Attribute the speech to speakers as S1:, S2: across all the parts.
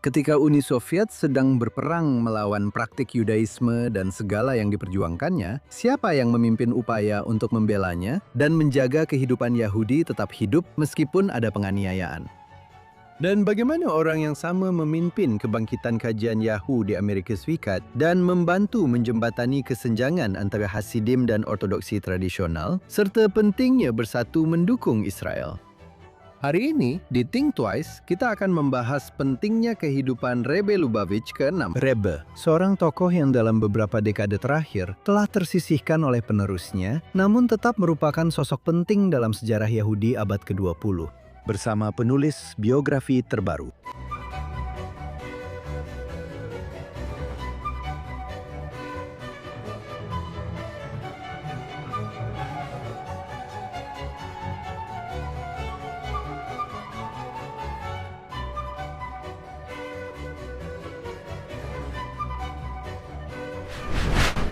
S1: Ketika Uni Soviet sedang berperang melawan praktik Yudaisme dan segala yang diperjuangkannya, siapa yang memimpin upaya untuk membelanya dan menjaga kehidupan Yahudi tetap hidup meskipun ada penganiayaan? Dan bagaimana orang yang sama memimpin kebangkitan kajian Yahoo di Amerika Serikat dan membantu menjembatani kesenjangan antara Hasidim dan Ortodoksi tradisional, serta pentingnya bersatu mendukung Israel? Hari ini, di Think Twice, kita akan membahas pentingnya kehidupan Rebbe Lubavitch ke-6. Rebbe, seorang tokoh yang dalam beberapa dekade terakhir telah tersisihkan oleh penerusnya, namun tetap merupakan sosok penting dalam sejarah Yahudi abad ke-20. Bersama penulis biografi terbaru.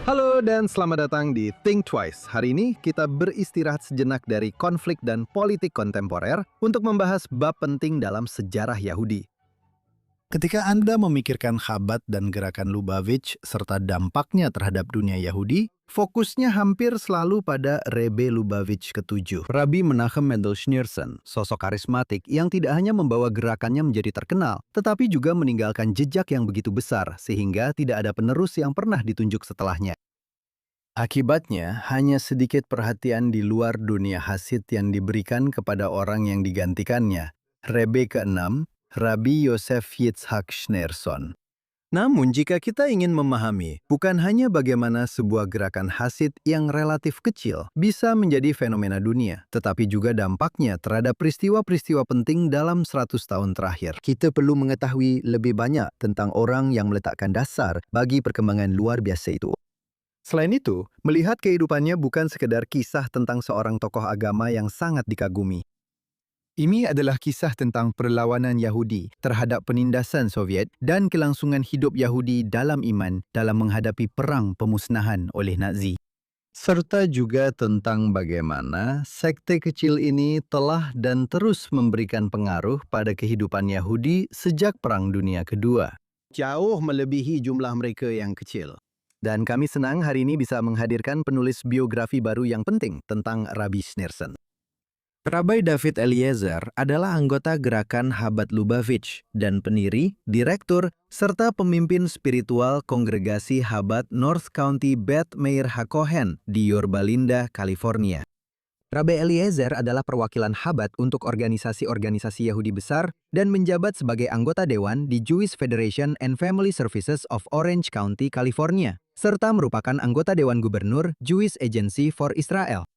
S1: Halo dan selamat datang di Think Twice. Hari ini kita beristirahat sejenak dari konflik dan politik kontemporer untuk membahas bab penting dalam sejarah Yahudi. Ketika Anda memikirkan Chabad dan gerakan Lubavitch serta dampaknya terhadap dunia Yahudi, fokusnya hampir selalu pada Rebbe Lubavitch ke-7, Rabbi Menachem Mendel Schneerson, sosok karismatik yang tidak hanya membawa gerakannya menjadi terkenal, tetapi juga meninggalkan jejak yang begitu besar sehingga tidak ada penerus yang pernah ditunjuk setelahnya. Akibatnya, hanya sedikit perhatian di luar dunia Hasid yang diberikan kepada orang yang digantikannya, Rebbe ke-6, Rabbi Yosef Yitzhak Schneerson. Namun jika kita ingin memahami bukan hanya bagaimana sebuah gerakan Hasid yang relatif kecil bisa menjadi fenomena dunia, tetapi juga dampaknya terhadap peristiwa-peristiwa penting dalam 100 tahun terakhir, kita perlu mengetahui lebih banyak tentang orang yang meletakkan dasar bagi perkembangan luar biasa itu. Selain itu, melihat kehidupannya bukan sekedar kisah tentang seorang tokoh agama yang sangat dikagumi. Ini adalah kisah tentang perlawanan Yahudi terhadap penindasan Soviet dan kelangsungan hidup Yahudi dalam iman dalam menghadapi perang pemusnahan oleh Nazi. Serta juga tentang bagaimana sekte kecil ini telah dan terus memberikan pengaruh pada kehidupan Yahudi sejak Perang Dunia Kedua. Jauh melebihi jumlah mereka yang kecil. Dan kami senang hari ini bisa menghadirkan penulis biografi baru yang penting tentang Rabbi Schneerson. Rabbi David Eliezer adalah anggota gerakan Chabad Lubavitch dan pendiri, direktur, serta pemimpin spiritual kongregasi Chabad North County Beth Meir HaKohen di Yorba Linda, California. Rabbi Eliezer adalah perwakilan Chabad untuk organisasi-organisasi Yahudi besar dan menjabat sebagai anggota dewan di Jewish Federation and Family Services of Orange County, California, serta merupakan anggota Dewan Gubernur Jewish Agency for Israel.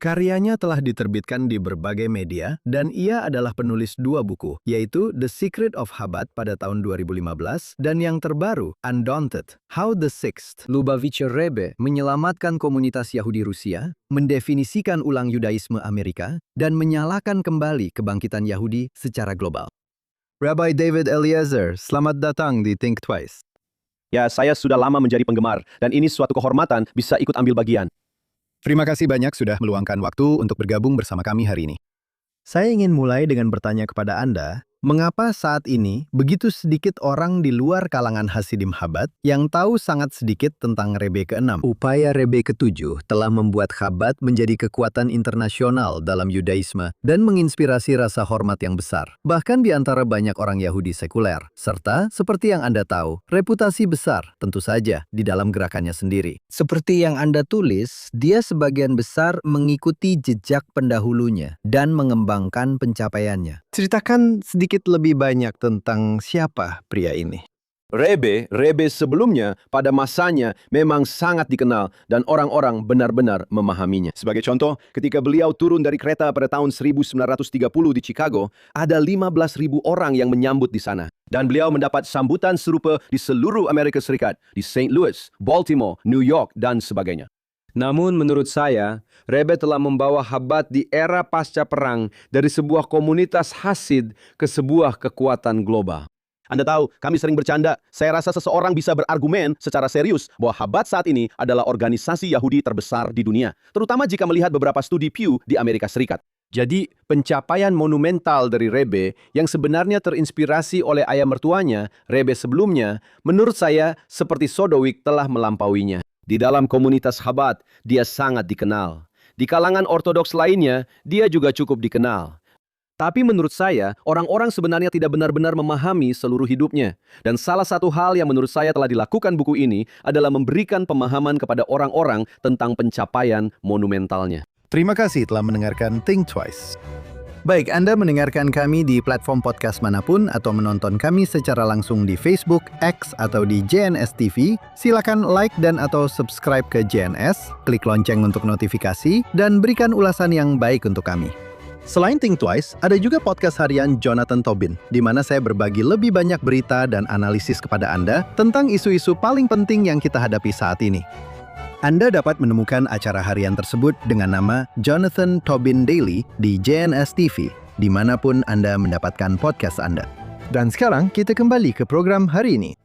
S1: Karyanya telah diterbitkan di berbagai media dan ia adalah penulis 2 buku, yaitu The Secret of Chabad pada tahun 2015 dan yang terbaru, Undaunted, How the Sixth Lubavitcher Rebbe menyelamatkan komunitas Yahudi Rusia, mendefinisikan ulang Yudaisme Amerika, dan menyalakan kembali kebangkitan Yahudi secara global. Rabbi David Eliezer, selamat datang di Think Twice.
S2: Ya, saya sudah lama menjadi penggemar, dan ini suatu kehormatan bisa ikut ambil bagian.
S1: Terima kasih banyak sudah meluangkan waktu untuk bergabung bersama kami hari ini. Saya ingin mulai dengan bertanya kepada Anda, mengapa saat ini begitu sedikit orang di luar kalangan Hasidim Chabad yang tahu sangat sedikit tentang Rebbe ke-6? Upaya Rebbe ke-7 telah membuat Chabad menjadi kekuatan internasional dalam Yudaisme dan menginspirasi rasa hormat yang besar, bahkan di antara banyak orang Yahudi sekuler. Serta, seperti yang Anda tahu, reputasi besar tentu saja di dalam gerakannya sendiri. Seperti yang Anda tulis, dia sebagian besar mengikuti jejak pendahulunya dan mengembangkan pencapaiannya. Ceritakan sedikit lebih banyak tentang siapa pria ini.
S2: Rebbe sebelumnya pada masanya memang sangat dikenal dan orang-orang benar-benar memahaminya. Sebagai contoh, ketika beliau turun dari kereta pada tahun 1930 di Chicago, ada 15.000 orang yang menyambut di sana. Dan beliau mendapat sambutan serupa di seluruh Amerika Serikat, di St. Louis, Baltimore, New York, dan sebagainya. Namun menurut saya, Rebbe telah membawa Chabad di era pasca perang dari sebuah komunitas Hasid ke sebuah kekuatan global. Anda tahu, kami sering bercanda, saya rasa seseorang bisa berargumen secara serius bahwa Chabad saat ini adalah organisasi Yahudi terbesar di dunia, terutama jika melihat beberapa studi Pew di Amerika Serikat. Jadi, pencapaian monumental dari Rebe yang sebenarnya terinspirasi oleh ayah mertuanya, Rebe sebelumnya, menurut saya seperti Sodowick telah melampauinya. Di dalam komunitas Chabad, dia sangat dikenal. Di kalangan ortodoks lainnya, dia juga cukup dikenal. Tapi menurut saya, orang-orang sebenarnya tidak benar-benar memahami seluruh hidupnya. Dan salah satu hal yang menurut saya telah dilakukan buku ini adalah memberikan pemahaman kepada orang-orang tentang pencapaian monumentalnya.
S1: Terima kasih telah mendengarkan Think Twice. Baik, Anda mendengarkan kami di platform podcast manapun atau menonton kami secara langsung di Facebook, X, atau di JNS TV, silakan like dan atau subscribe ke JNS, klik lonceng untuk notifikasi, dan berikan ulasan yang baik untuk kami. Selain Think Twice, ada juga podcast harian Jonathan Tobin, di mana saya berbagi lebih banyak berita dan analisis kepada Anda tentang isu-isu paling penting yang kita hadapi saat ini. Anda dapat menemukan acara harian tersebut dengan nama Jonathan Tobin Daily di JNS TV, dimanapun Anda mendapatkan podcast Anda. Dan sekarang kita kembali ke program hari ini.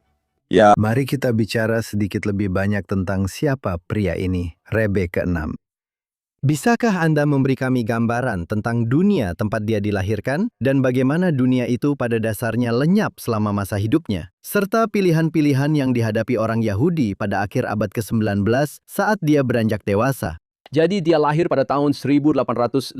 S2: Ya.
S1: Mari kita bicara sedikit lebih banyak tentang siapa pria ini, Rebe ke-6. Bisakah Anda memberi kami gambaran tentang dunia tempat dia dilahirkan dan bagaimana dunia itu pada dasarnya lenyap selama masa hidupnya, serta pilihan-pilihan yang dihadapi orang Yahudi pada akhir abad ke-19 saat dia beranjak dewasa?
S2: Jadi dia lahir pada tahun 1880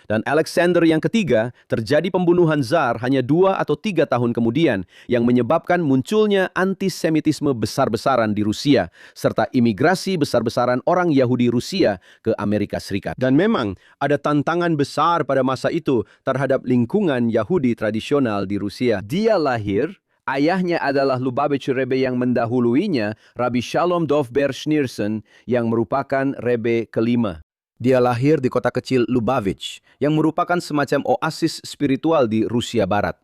S2: dan Alexander yang ketiga terjadi pembunuhan Tsar hanya 2 atau 3 tahun kemudian yang menyebabkan munculnya antisemitisme besar-besaran di Rusia serta imigrasi besar-besaran orang Yahudi Rusia ke Amerika Serikat. Dan memang ada tantangan besar pada masa itu terhadap lingkungan Yahudi tradisional di Rusia. Dia lahir, ayahnya adalah Lubavitch Rebbe yang mendahuluinya, Rabbi Shalom Dovber Schneerson, yang merupakan Rebbe kelima. Dia lahir di kota kecil Lubavitch, yang merupakan semacam oasis spiritual di Rusia Barat.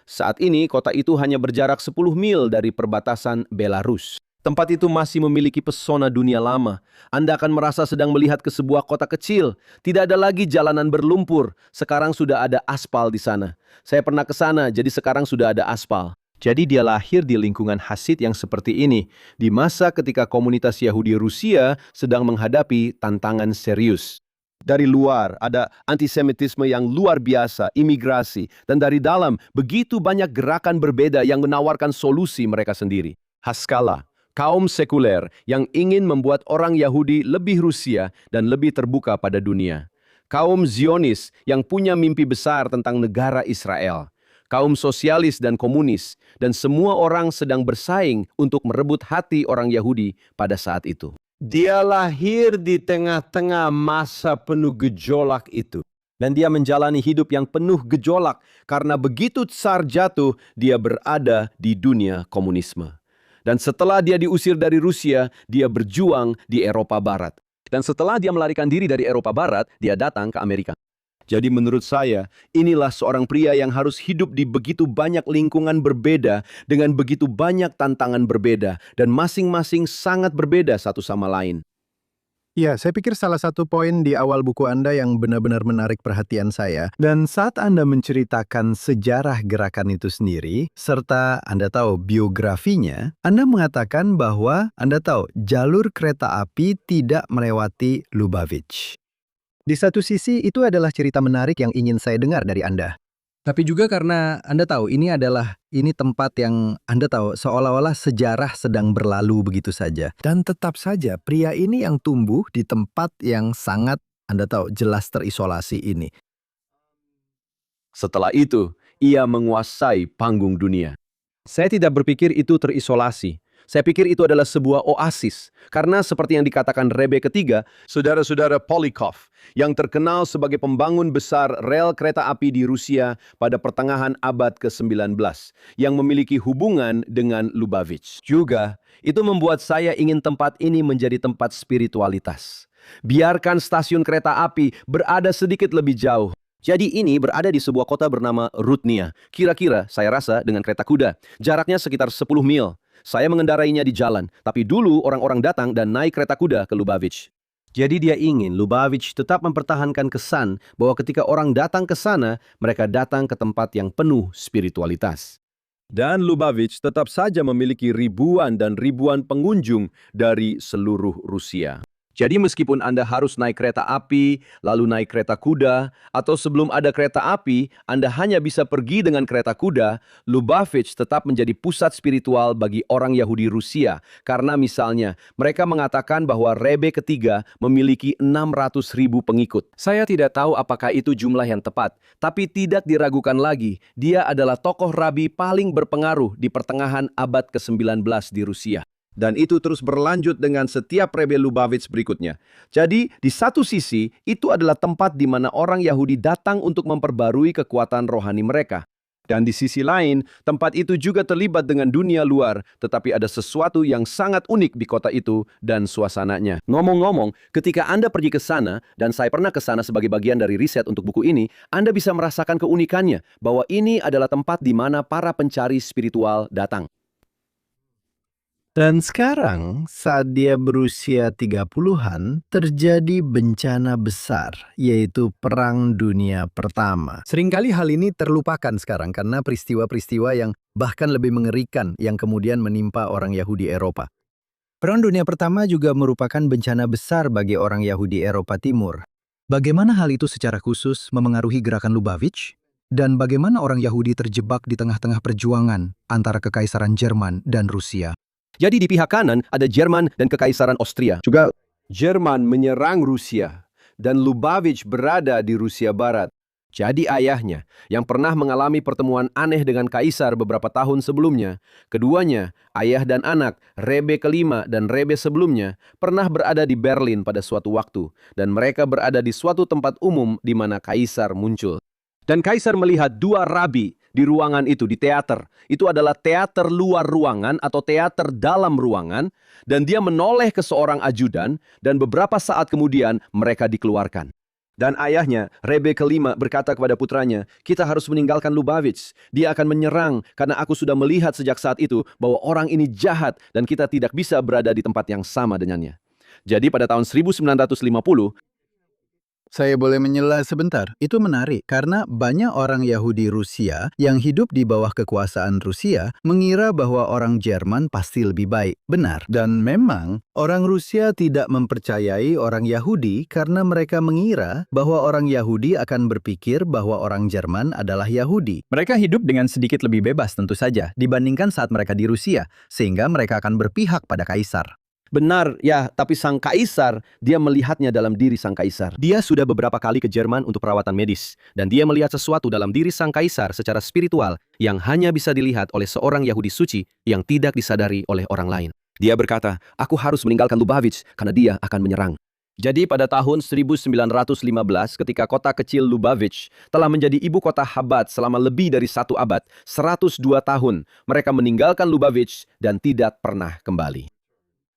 S2: Saat ini, kota itu hanya berjarak 10 mil dari perbatasan Belarus. Tempat itu masih memiliki pesona dunia lama. Anda akan merasa sedang melihat ke sebuah kota kecil. Tidak ada lagi jalanan berlumpur. Sekarang sudah ada aspal di sana. Saya pernah ke sana, jadi sekarang sudah ada aspal. Jadi dia lahir di lingkungan Hasid yang seperti ini, di masa ketika komunitas Yahudi Rusia sedang menghadapi tantangan serius. Dari luar ada antisemitisme yang luar biasa, imigrasi, dan dari dalam begitu banyak gerakan berbeda yang menawarkan solusi mereka sendiri. Haskalah, kaum sekuler yang ingin membuat orang Yahudi lebih Rusia dan lebih terbuka pada dunia. Kaum Zionis yang punya mimpi besar tentang negara Israel. Kaum sosialis dan komunis, dan semua orang sedang bersaing untuk merebut hati orang Yahudi pada saat itu. Dia lahir di tengah-tengah masa penuh gejolak itu. Dan dia menjalani hidup yang penuh gejolak karena begitu Tsar jatuh, dia berada di dunia komunisme. Dan setelah dia diusir dari Rusia, dia berjuang di Eropa Barat. Dan setelah dia melarikan diri dari Eropa Barat, dia datang ke Amerika. Jadi menurut saya, inilah seorang pria yang harus hidup di begitu banyak lingkungan berbeda dengan begitu banyak tantangan berbeda dan masing-masing sangat berbeda satu sama lain.
S1: Ya, saya pikir salah satu poin di awal buku Anda yang benar-benar menarik perhatian saya. Dan saat Anda menceritakan sejarah gerakan itu sendiri, serta Anda tahu biografinya, Anda mengatakan bahwa Anda tahu jalur kereta api tidak melewati Lubavitch. Di satu sisi, itu adalah cerita menarik yang ingin saya dengar dari Anda. Tapi juga karena Anda tahu, ini tempat yang Anda tahu seolah-olah sejarah sedang berlalu begitu saja. Dan tetap saja, pria ini yang tumbuh di tempat yang sangat, Anda tahu, jelas terisolasi ini.
S2: Setelah itu, ia menguasai panggung dunia. Saya tidak berpikir itu terisolasi. Saya pikir itu adalah sebuah oasis. Karena seperti yang dikatakan Rebbe ketiga, saudara-saudara Polikov, yang terkenal sebagai pembangun besar rel kereta api di Rusia pada pertengahan abad ke-19, yang memiliki hubungan dengan Lubavitch. Juga, itu membuat saya ingin tempat ini menjadi tempat spiritualitas. Biarkan stasiun kereta api berada sedikit lebih jauh. Jadi ini berada di sebuah kota bernama Rudnia. Kira-kira, saya rasa, dengan kereta kuda. Jaraknya sekitar 10 mil. Saya mengendarainya di jalan, tapi dulu orang-orang datang dan naik kereta kuda ke Lubavitch. Jadi dia ingin Lubavitch tetap mempertahankan kesan bahwa ketika orang datang ke sana, mereka datang ke tempat yang penuh spiritualitas. Dan Lubavitch tetap saja memiliki ribuan dan ribuan pengunjung dari seluruh Rusia. Jadi meskipun Anda harus naik kereta api, lalu naik kereta kuda, atau sebelum ada kereta api, Anda hanya bisa pergi dengan kereta kuda, Lubavitch tetap menjadi pusat spiritual bagi orang Yahudi Rusia. Karena misalnya, mereka mengatakan bahwa Rebe ketiga memiliki 600.000 pengikut. Saya tidak tahu apakah itu jumlah yang tepat, tapi tidak diragukan lagi, dia adalah tokoh rabi paling berpengaruh di pertengahan abad ke-19 di Rusia. Dan itu terus berlanjut dengan setiap Rebe Lubavitch berikutnya. Jadi, di satu sisi, itu adalah tempat di mana orang Yahudi datang untuk memperbarui kekuatan rohani mereka. Dan di sisi lain, tempat itu juga terlibat dengan dunia luar, tetapi ada sesuatu yang sangat unik di kota itu dan suasananya. Ngomong-ngomong, ketika Anda pergi ke sana, dan saya pernah ke sana sebagai bagian dari riset untuk buku ini, Anda bisa merasakan keunikannya, bahwa ini adalah tempat di mana para pencari spiritual datang.
S1: Dan sekarang, saat dia berusia 30-an, terjadi bencana besar, yaitu Perang Dunia Pertama. Seringkali hal ini terlupakan sekarang karena peristiwa-peristiwa yang bahkan lebih mengerikan yang kemudian menimpa orang Yahudi Eropa. Perang Dunia Pertama juga merupakan bencana besar bagi orang Yahudi Eropa Timur. Bagaimana hal itu secara khusus memengaruhi gerakan Lubavitch? Dan bagaimana orang Yahudi terjebak di tengah-tengah perjuangan antara Kekaisaran Jerman dan Rusia?
S2: Jadi di pihak kanan ada Jerman dan Kekaisaran Austria. Juga Jerman menyerang Rusia dan Lubavitch berada di Rusia Barat. Jadi ayahnya yang pernah mengalami pertemuan aneh dengan kaisar beberapa tahun sebelumnya, keduanya, ayah dan anak, Rebe kelima dan Rebe sebelumnya, pernah berada di Berlin pada suatu waktu, dan mereka berada di suatu tempat umum di mana kaisar muncul. Dan kaisar melihat dua rabi di ruangan itu, di teater. Itu adalah teater luar ruangan atau teater dalam ruangan. Dan dia menoleh ke seorang ajudan dan beberapa saat kemudian mereka dikeluarkan. Dan ayahnya, Rebe kelima, berkata kepada putranya, kita harus meninggalkan Lubavitch. Dia akan menyerang karena aku sudah melihat sejak saat itu bahwa orang ini jahat dan kita tidak bisa berada di tempat yang sama dengannya. Jadi pada tahun 1950,
S1: saya boleh menyela sebentar. Itu menarik karena banyak orang Yahudi Rusia yang hidup di bawah kekuasaan Rusia mengira bahwa orang Jerman pasti lebih baik. Benar. Dan memang orang Rusia tidak mempercayai orang Yahudi karena mereka mengira bahwa orang Yahudi akan berpikir bahwa orang Jerman adalah Yahudi. Mereka hidup dengan sedikit lebih bebas tentu saja dibandingkan saat mereka di Rusia, sehingga mereka akan berpihak pada kaisar.
S2: benar, ya, tapi sang kaisar, dia melihatnya dalam diri sang kaisar. Dia sudah beberapa kali ke Jerman untuk perawatan medis, dan dia melihat sesuatu dalam diri sang kaisar secara spiritual yang hanya bisa dilihat oleh seorang Yahudi suci yang tidak disadari oleh orang lain. Dia berkata, aku harus meninggalkan Lubavitch karena dia akan menyerang. Jadi pada tahun 1915 ketika kota kecil Lubavitch telah menjadi ibu kota Chabad selama lebih dari 1 abad, 102 tahun, mereka meninggalkan Lubavitch dan tidak pernah kembali.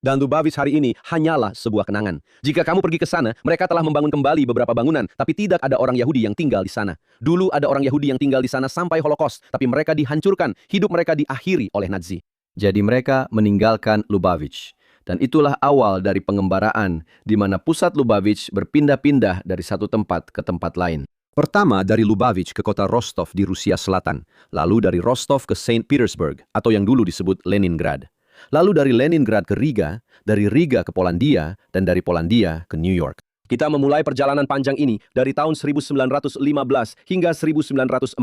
S2: Dan Lubavitch hari ini hanyalah sebuah kenangan. Jika kamu pergi ke sana, mereka telah membangun kembali beberapa bangunan, tapi tidak ada orang Yahudi yang tinggal di sana. Dulu ada orang Yahudi yang tinggal di sana sampai Holocaust, tapi mereka dihancurkan, hidup mereka diakhiri oleh Nazi. Jadi mereka meninggalkan Lubavitch. Dan itulah awal dari pengembaraan, di mana pusat Lubavitch berpindah-pindah dari satu tempat ke tempat lain. Pertama dari Lubavitch ke kota Rostov di Rusia Selatan, lalu dari Rostov ke Saint Petersburg, atau yang dulu disebut Leningrad. Lalu dari Leningrad ke Riga, dari Riga ke Polandia, dan dari Polandia ke New York. Kita memulai perjalanan panjang ini dari tahun 1915 hingga 1940.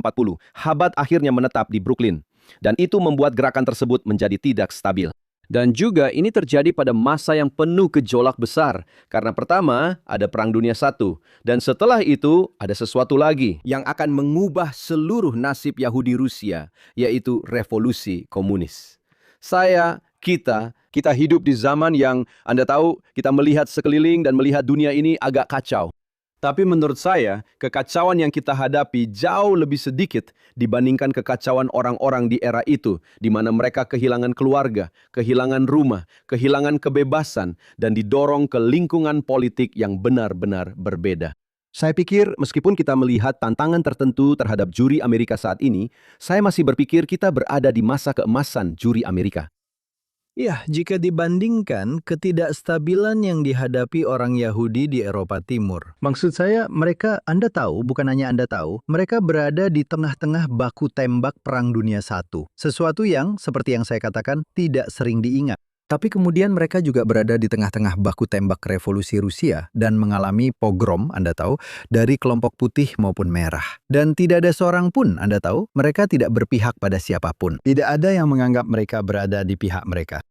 S2: Chabad akhirnya menetap di Brooklyn. Dan itu membuat gerakan tersebut menjadi tidak stabil. Dan juga ini terjadi pada masa yang penuh gejolak besar. Karena pertama, ada Perang Dunia I. Dan setelah itu, ada sesuatu lagi yang akan mengubah seluruh nasib Yahudi Rusia, yaitu revolusi komunis. Kita hidup di zaman yang Anda tahu, kita melihat sekeliling dan melihat dunia ini agak kacau. Tapi menurut saya, kekacauan yang kita hadapi jauh lebih sedikit dibandingkan kekacauan orang-orang di era itu, di mana mereka kehilangan keluarga, kehilangan rumah, kehilangan kebebasan, dan didorong ke lingkungan politik yang benar-benar berbeda. Saya pikir meskipun kita melihat tantangan tertentu terhadap juri Amerika saat ini, saya masih berpikir kita berada di masa keemasan juri Amerika.
S1: Ya, jika dibandingkan ketidakstabilan yang dihadapi orang Yahudi di Eropa Timur. Maksud saya, Anda tahu, bukan hanya Anda tahu, mereka berada di tengah-tengah baku tembak Perang Dunia I. Sesuatu yang, seperti yang saya katakan, tidak sering diingat. Tapi kemudian mereka juga berada di tengah-tengah baku tembak revolusi Rusia dan mengalami pogrom, Anda tahu, dari kelompok putih maupun merah. Dan tidak ada seorang pun, Anda tahu, mereka tidak berpihak pada siapapun. Tidak ada yang menganggap mereka berada di pihak mereka.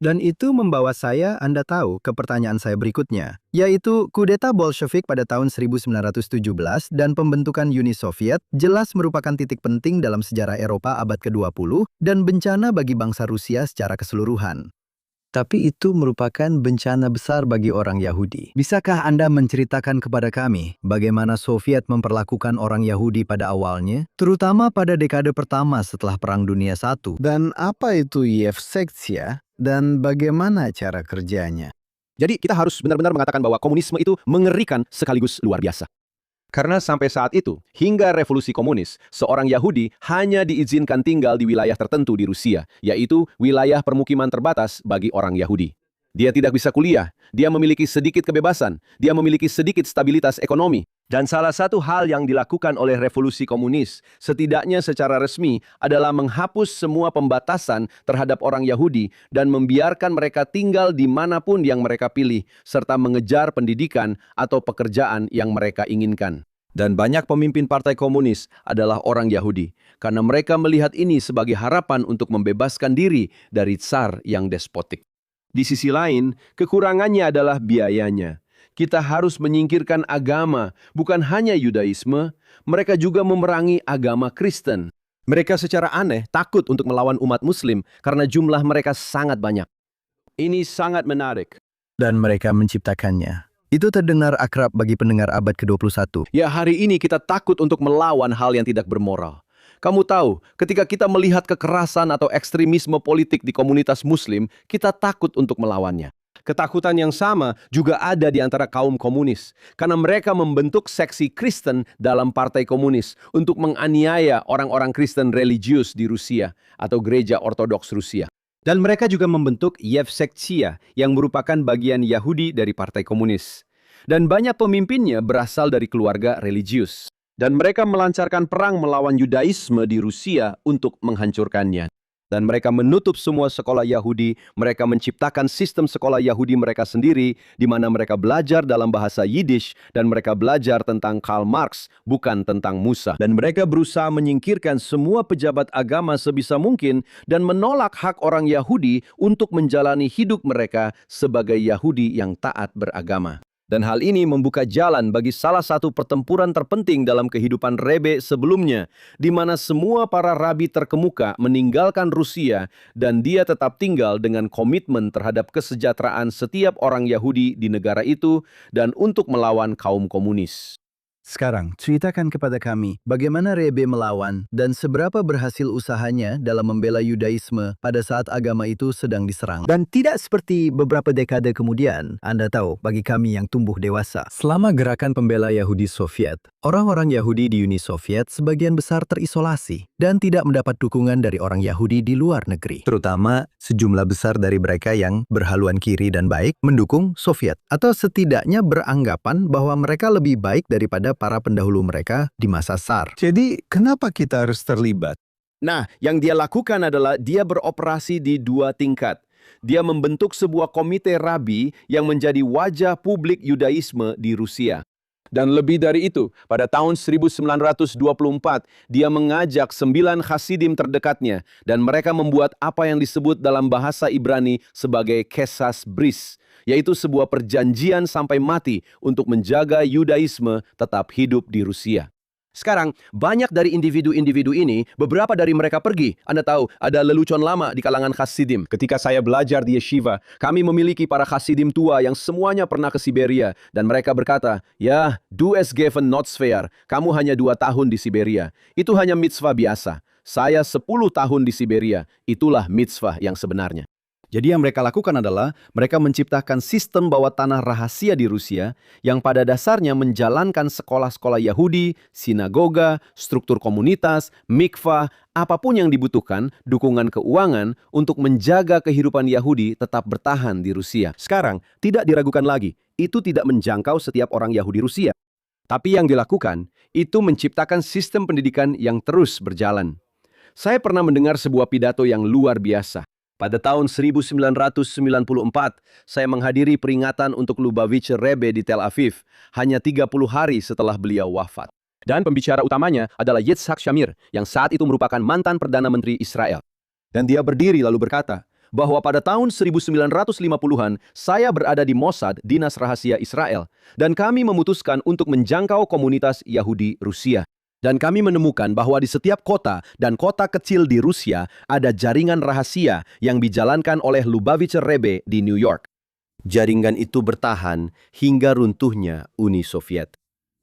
S1: Dan itu membawa saya, Anda tahu, ke pertanyaan saya berikutnya, yaitu kudeta Bolshevik pada tahun 1917 dan pembentukan Uni Soviet jelas merupakan titik penting dalam sejarah Eropa abad ke-20 dan bencana bagi bangsa Rusia secara keseluruhan. Tapi itu merupakan bencana besar bagi orang Yahudi. Bisakah Anda menceritakan kepada kami bagaimana Soviet memperlakukan orang Yahudi pada awalnya, terutama pada dekade pertama setelah Perang Dunia I? Dan apa itu Yevsektia? Dan bagaimana cara kerjanya?
S2: Jadi kita harus benar-benar mengatakan bahwa komunisme itu mengerikan sekaligus luar biasa. Karena sampai saat itu, hingga revolusi komunis, seorang Yahudi hanya diizinkan tinggal di wilayah tertentu di Rusia, yaitu wilayah permukiman terbatas bagi orang Yahudi. Dia tidak bisa kuliah, dia memiliki sedikit kebebasan, dia memiliki sedikit stabilitas ekonomi. Dan salah satu hal yang dilakukan oleh revolusi komunis, setidaknya secara resmi, adalah menghapus semua pembatasan terhadap orang Yahudi dan membiarkan mereka tinggal dimanapun yang mereka pilih, serta mengejar pendidikan atau pekerjaan yang mereka inginkan. Dan banyak pemimpin partai komunis adalah orang Yahudi, karena mereka melihat ini sebagai harapan untuk membebaskan diri dari tsar yang despotik. Di sisi lain, kekurangannya adalah biayanya. Kita harus menyingkirkan agama, bukan hanya Yudaisme, mereka juga memerangi agama Kristen. Mereka secara aneh takut untuk melawan umat Muslim karena jumlah mereka sangat banyak. Ini sangat menarik.
S1: Dan mereka menciptakannya. Itu terdengar akrab bagi pendengar abad ke-21.
S2: Ya, hari ini kita takut untuk melawan hal yang tidak bermoral. Kamu tahu, ketika kita melihat kekerasan atau ekstremisme politik di komunitas Muslim, kita takut untuk melawannya. Ketakutan yang sama juga ada di antara kaum komunis, karena mereka membentuk seksi Kristen dalam partai komunis untuk menganiaya orang-orang Kristen religius di Rusia atau gereja Ortodoks Rusia. Dan mereka juga membentuk Yevsektia yang merupakan bagian Yahudi dari partai komunis. Dan banyak pemimpinnya berasal dari keluarga religius. Dan mereka melancarkan perang melawan Yudaisme di Rusia untuk menghancurkannya. Dan mereka menutup semua sekolah Yahudi, mereka menciptakan sistem sekolah Yahudi mereka sendiri, di mana mereka belajar dalam bahasa Yiddish, dan mereka belajar tentang Karl Marx, bukan tentang Musa. Dan mereka berusaha menyingkirkan semua pejabat agama sebisa mungkin, dan menolak hak orang Yahudi untuk menjalani hidup mereka sebagai Yahudi yang taat beragama. Dan hal ini membuka jalan bagi salah satu pertempuran terpenting dalam kehidupan Rebbe sebelumnya, di mana semua para rabi terkemuka meninggalkan Rusia dan dia tetap tinggal dengan komitmen terhadap kesejahteraan setiap orang Yahudi di negara itu dan untuk melawan kaum komunis.
S1: Sekarang, ceritakan kepada kami bagaimana Rebbe melawan dan seberapa berhasil usahanya dalam membela Yudaisme pada saat agama itu sedang diserang. Dan tidak seperti beberapa dekade kemudian, Anda tahu, bagi kami yang tumbuh dewasa. Selama gerakan pembela Yahudi Soviet, orang-orang Yahudi di Uni Soviet sebagian besar terisolasi dan tidak mendapat dukungan dari orang Yahudi di luar negeri. Terutama sejumlah besar dari mereka yang berhaluan kiri dan baik mendukung Soviet, atau setidaknya beranggapan bahwa mereka lebih baik daripada para pendahulu mereka di masa Tsar. Jadi, kenapa kita harus terlibat?
S2: Nah, yang dia lakukan adalah dia beroperasi di dua tingkat. Dia membentuk sebuah komite rabi yang menjadi wajah publik Yudaisme di Rusia. Dan lebih dari itu, pada tahun 1924, dia mengajak 9 Hasidim terdekatnya dan mereka membuat apa yang disebut dalam bahasa Ibrani sebagai Kesas Bris, yaitu sebuah perjanjian sampai mati untuk menjaga Yudaisme tetap hidup di Rusia. Sekarang, banyak dari individu-individu ini, beberapa dari mereka pergi. Anda tahu, ada lelucon lama di kalangan Hasidim. Ketika saya belajar di yeshiva, kami memiliki para Hasidim tua yang semuanya pernah ke Siberia. Dan mereka berkata, ya, du es geben not schwer. Kamu hanya 2 tahun di Siberia. Itu hanya mitzvah biasa. Saya 10 tahun di Siberia. Itulah mitzvah yang sebenarnya. Jadi yang mereka lakukan adalah mereka menciptakan sistem bawah tanah rahasia di Rusia yang pada dasarnya menjalankan sekolah-sekolah Yahudi, sinagoga, struktur komunitas, mikvah, apapun yang dibutuhkan, dukungan keuangan untuk menjaga kehidupan Yahudi tetap bertahan di Rusia. Sekarang, tidak diragukan lagi, itu tidak menjangkau setiap orang Yahudi Rusia. Tapi yang dilakukan, itu menciptakan sistem pendidikan yang terus berjalan. Saya pernah mendengar sebuah pidato yang luar biasa. Pada tahun 1994, saya menghadiri peringatan untuk Lubavitcher Rebbe di Tel Aviv, hanya 30 hari setelah beliau wafat. Dan pembicara utamanya adalah Yitzhak Shamir, yang saat itu merupakan mantan Perdana Menteri Israel. Dan dia berdiri lalu berkata, bahwa pada tahun 1950-an, saya berada di Mossad, Dinas Rahasia Israel, dan kami memutuskan untuk menjangkau komunitas Yahudi Rusia. Dan kami menemukan bahwa di setiap kota dan kota kecil di Rusia ada jaringan rahasia yang dijalankan oleh Lubavitcher Rebbe di New York. Jaringan itu bertahan hingga runtuhnya Uni Soviet.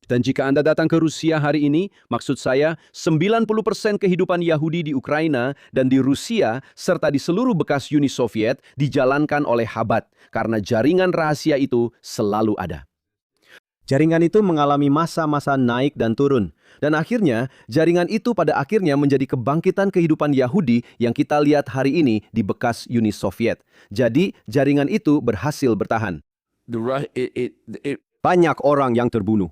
S2: Dan jika Anda datang ke Rusia hari ini, maksud saya 90% kehidupan Yahudi di Ukraina dan di Rusia serta di seluruh bekas Uni Soviet dijalankan oleh Chabad karena jaringan rahasia itu selalu ada. Jaringan itu mengalami masa-masa naik dan turun. Dan akhirnya, jaringan itu pada akhirnya menjadi kebangkitan kehidupan Yahudi yang kita lihat hari ini di bekas Uni Soviet. Jadi, jaringan itu berhasil bertahan. Banyak orang yang terbunuh.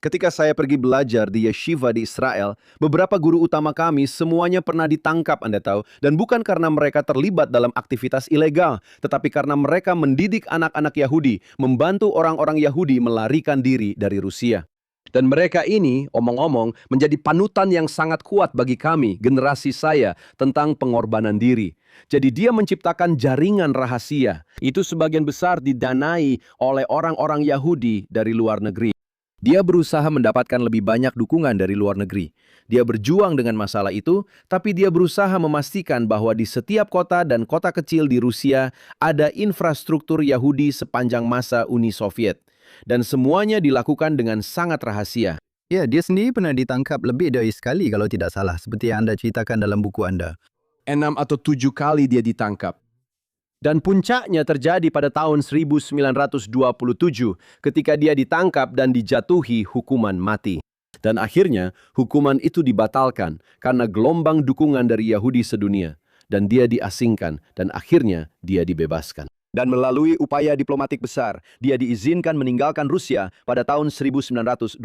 S2: Ketika saya pergi belajar di yeshiva di Israel, beberapa guru utama kami semuanya pernah ditangkap, Anda tahu, dan bukan karena mereka terlibat dalam aktivitas ilegal, tetapi karena mereka mendidik anak-anak Yahudi, membantu orang-orang Yahudi melarikan diri dari Rusia. Dan mereka ini, omong-omong, menjadi panutan yang sangat kuat bagi kami, generasi saya, tentang pengorbanan diri. Jadi dia menciptakan jaringan rahasia. Itu sebagian besar didanai oleh orang-orang Yahudi dari luar negeri. Dia berusaha mendapatkan lebih banyak dukungan dari luar negeri. Dia berjuang dengan masalah itu, tapi dia berusaha memastikan bahwa di setiap kota dan kota kecil di Rusia ada infrastruktur Yahudi sepanjang masa Uni Soviet. Dan semuanya dilakukan dengan sangat rahasia.
S1: Ya, dia sendiri pernah ditangkap lebih dari sekali kalau tidak salah, seperti yang Anda ceritakan dalam buku Anda.
S2: 6 atau 7 kali dia ditangkap. Dan puncaknya terjadi pada tahun 1927 ketika dia ditangkap dan dijatuhi hukuman mati. Dan akhirnya hukuman itu dibatalkan karena gelombang dukungan dari Yahudi sedunia. Dan dia diasingkan dan akhirnya dia dibebaskan. Dan melalui upaya diplomatik besar, dia diizinkan meninggalkan Rusia pada tahun 1927.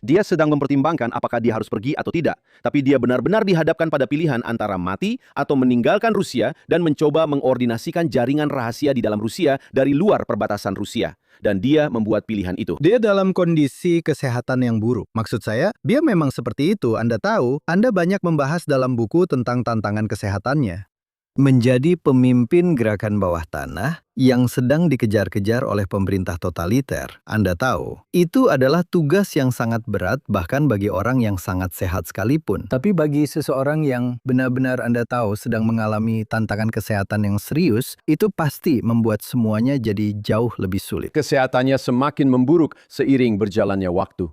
S2: Dia sedang mempertimbangkan apakah dia harus pergi atau tidak, tapi dia benar-benar dihadapkan pada pilihan antara mati atau meninggalkan Rusia dan mencoba mengordinasikan jaringan rahasia di dalam Rusia dari luar perbatasan Rusia. Dan dia membuat pilihan itu.
S1: Dia dalam kondisi kesehatan yang buruk. Maksud saya, dia memang seperti itu. Anda tahu, Anda banyak membahas dalam buku tentang tantangan kesehatannya. Menjadi pemimpin gerakan bawah tanah yang sedang dikejar-kejar oleh pemerintah totaliter, Anda tahu, itu adalah tugas yang sangat berat bahkan bagi orang yang sangat sehat sekalipun. Tapi bagi seseorang yang benar-benar Anda tahu sedang mengalami tantangan kesehatan yang serius, itu pasti membuat semuanya jadi jauh lebih sulit.
S2: Kesehatannya semakin memburuk seiring berjalannya waktu.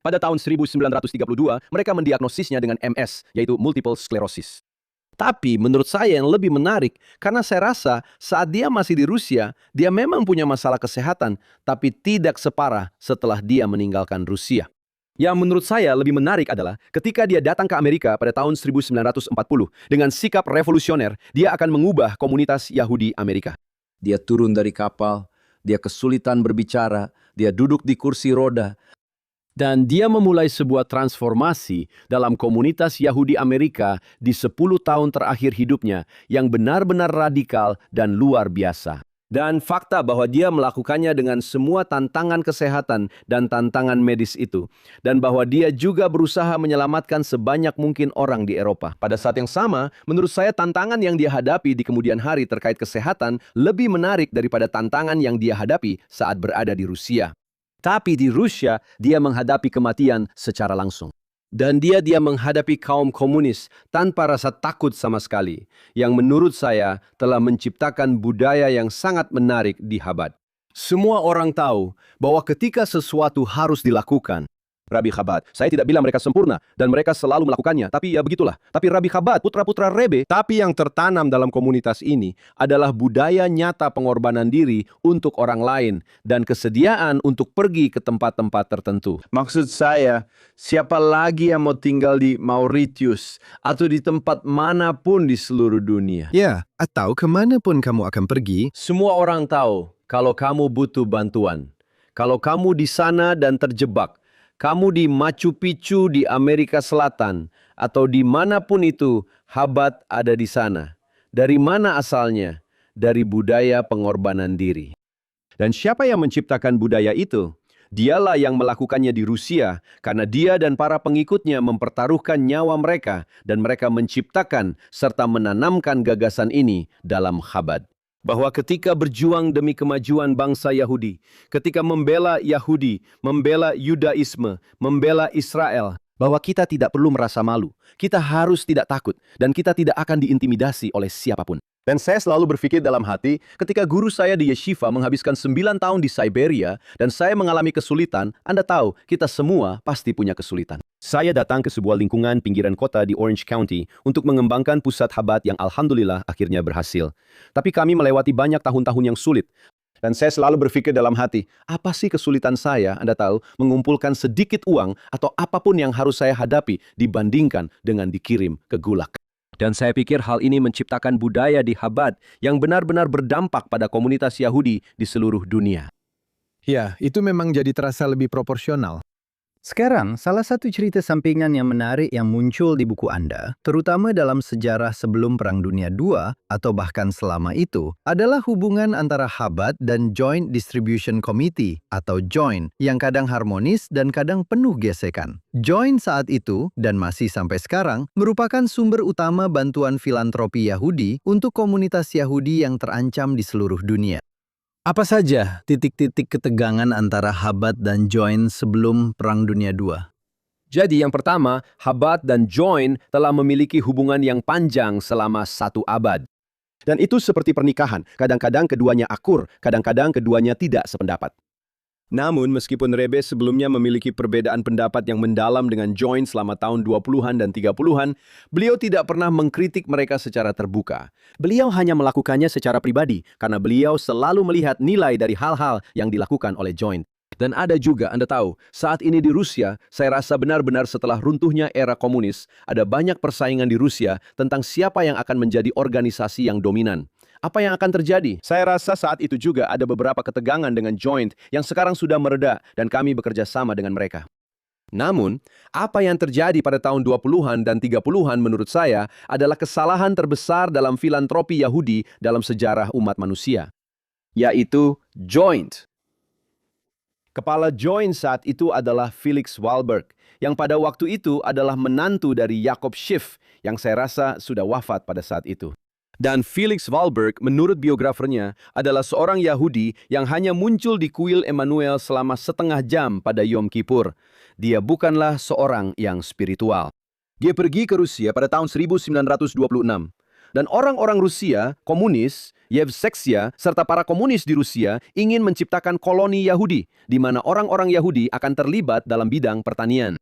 S2: Pada tahun 1932, mereka mendiagnosisnya dengan MS, yaitu multiple sclerosis. Tapi menurut saya yang lebih menarik, karena saya rasa saat dia masih di Rusia, dia memang punya masalah kesehatan, tapi tidak separah setelah dia meninggalkan Rusia. Yang menurut saya lebih menarik adalah ketika dia datang ke Amerika pada tahun 1940, dengan sikap revolusioner, dia akan mengubah komunitas Yahudi Amerika. Dia turun dari kapal, dia kesulitan berbicara, dia duduk di kursi roda, dan dia memulai sebuah transformasi dalam komunitas Yahudi Amerika di 10 tahun terakhir hidupnya yang benar-benar radikal dan luar biasa. Dan fakta bahwa dia melakukannya dengan semua tantangan kesehatan dan tantangan medis itu. Dan bahwa dia juga berusaha menyelamatkan sebanyak mungkin orang di Eropa. Pada saat yang sama, menurut saya tantangan yang dia hadapi di kemudian hari terkait kesehatan lebih menarik daripada tantangan yang dia hadapi saat berada di Rusia. Tapi di Rusia, dia menghadapi kematian secara langsung. Dan dia menghadapi kaum komunis tanpa rasa takut sama sekali, yang menurut saya telah menciptakan budaya yang sangat menarik di Chabad. Semua orang tahu bahwa ketika sesuatu harus dilakukan, Rabbi Chabad, saya tidak bilang mereka sempurna dan mereka selalu melakukannya, tapi ya begitulah. Tapi Rabbi Chabad, putra-putra Rebbe, tapi yang tertanam dalam komunitas ini adalah budaya nyata pengorbanan diri untuk orang lain dan kesediaan untuk pergi ke tempat-tempat tertentu. Maksud saya, siapa lagi yang mau tinggal di Mauritius atau di tempat manapun di seluruh dunia?
S1: Ya, atau kemanapun kamu akan pergi.
S2: Semua orang tahu kalau kamu butuh bantuan. Kalau kamu di sana dan terjebak, kamu di Machu Picchu di Amerika Selatan, atau dimanapun itu, Chabad ada di sana. Dari mana asalnya? Dari budaya pengorbanan diri. Dan siapa yang menciptakan budaya itu? Dialah yang melakukannya di Rusia, karena dia dan para pengikutnya mempertaruhkan nyawa mereka, dan mereka menciptakan serta menanamkan gagasan ini dalam Chabad. Bahwa ketika berjuang demi kemajuan bangsa Yahudi, ketika membela Yahudi, membela Yudaisme, membela Israel, bahwa kita tidak perlu merasa malu, kita harus tidak takut, dan kita tidak akan diintimidasi oleh siapapun. Dan saya selalu berpikir dalam hati, ketika guru saya di Yeshiva menghabiskan 9 tahun di Siberia, dan saya mengalami kesulitan, Anda tahu, kita semua pasti punya kesulitan. Saya datang ke sebuah lingkungan pinggiran kota di Orange County untuk mengembangkan pusat Chabad yang alhamdulillah akhirnya berhasil. Tapi kami melewati banyak tahun-tahun yang sulit. Dan saya selalu berpikir dalam hati, apa sih kesulitan saya, Anda tahu, mengumpulkan sedikit uang atau apapun yang harus saya hadapi dibandingkan dengan dikirim ke Gulag. Dan saya pikir hal ini menciptakan budaya di Chabad yang benar-benar berdampak pada komunitas Yahudi di seluruh dunia.
S1: Ya, itu memang jadi terasa lebih proporsional.
S3: Sekarang, salah satu cerita sampingan yang menarik yang muncul di buku Anda, terutama dalam sejarah sebelum Perang Dunia II atau bahkan selama itu, adalah hubungan antara Chabad dan Joint Distribution Committee atau JOIN yang kadang harmonis dan kadang penuh gesekan. JOIN saat itu, dan masih sampai sekarang, merupakan sumber utama bantuan filantropi Yahudi untuk komunitas Yahudi yang terancam di seluruh dunia. Apa saja titik-titik ketegangan antara Chabad dan JOIN sebelum Perang Dunia II?
S2: Jadi yang pertama, Chabad dan JOIN telah memiliki hubungan yang panjang selama 1 abad. Dan itu seperti pernikahan, kadang-kadang keduanya akur, kadang-kadang keduanya tidak sependapat. Namun, meskipun Rebbe sebelumnya memiliki perbedaan pendapat yang mendalam dengan JOIN selama tahun 20-an dan 30-an, beliau tidak pernah mengkritik mereka secara terbuka. Beliau hanya melakukannya secara pribadi, karena beliau selalu melihat nilai dari hal-hal yang dilakukan oleh JOIN. Dan ada juga, Anda tahu, saat ini di Rusia, saya rasa benar-benar setelah runtuhnya era komunis, ada banyak persaingan di Rusia tentang siapa yang akan menjadi organisasi yang dominan. Apa yang akan terjadi? Saya rasa saat itu juga ada beberapa ketegangan dengan JOIN yang sekarang sudah mereda dan kami bekerja sama dengan mereka. Namun, apa yang terjadi pada tahun 20-an dan 30-an menurut saya adalah kesalahan terbesar dalam filantropi Yahudi dalam sejarah umat manusia, yaitu JOIN. Kepala JOIN saat itu adalah Felix Wahlberg, yang pada waktu itu adalah menantu dari Jacob Schiff, yang saya rasa sudah wafat pada saat itu. Dan Felix Wahlberg, menurut biografernya, adalah seorang Yahudi yang hanya muncul di kuil Emmanuel selama setengah jam pada Yom Kippur. Dia bukanlah seorang yang spiritual. Dia pergi ke Rusia pada tahun 1926. Dan orang-orang Rusia, komunis, Yevseksia, serta para komunis di Rusia ingin menciptakan koloni Yahudi, di mana orang-orang Yahudi akan terlibat dalam bidang pertanian.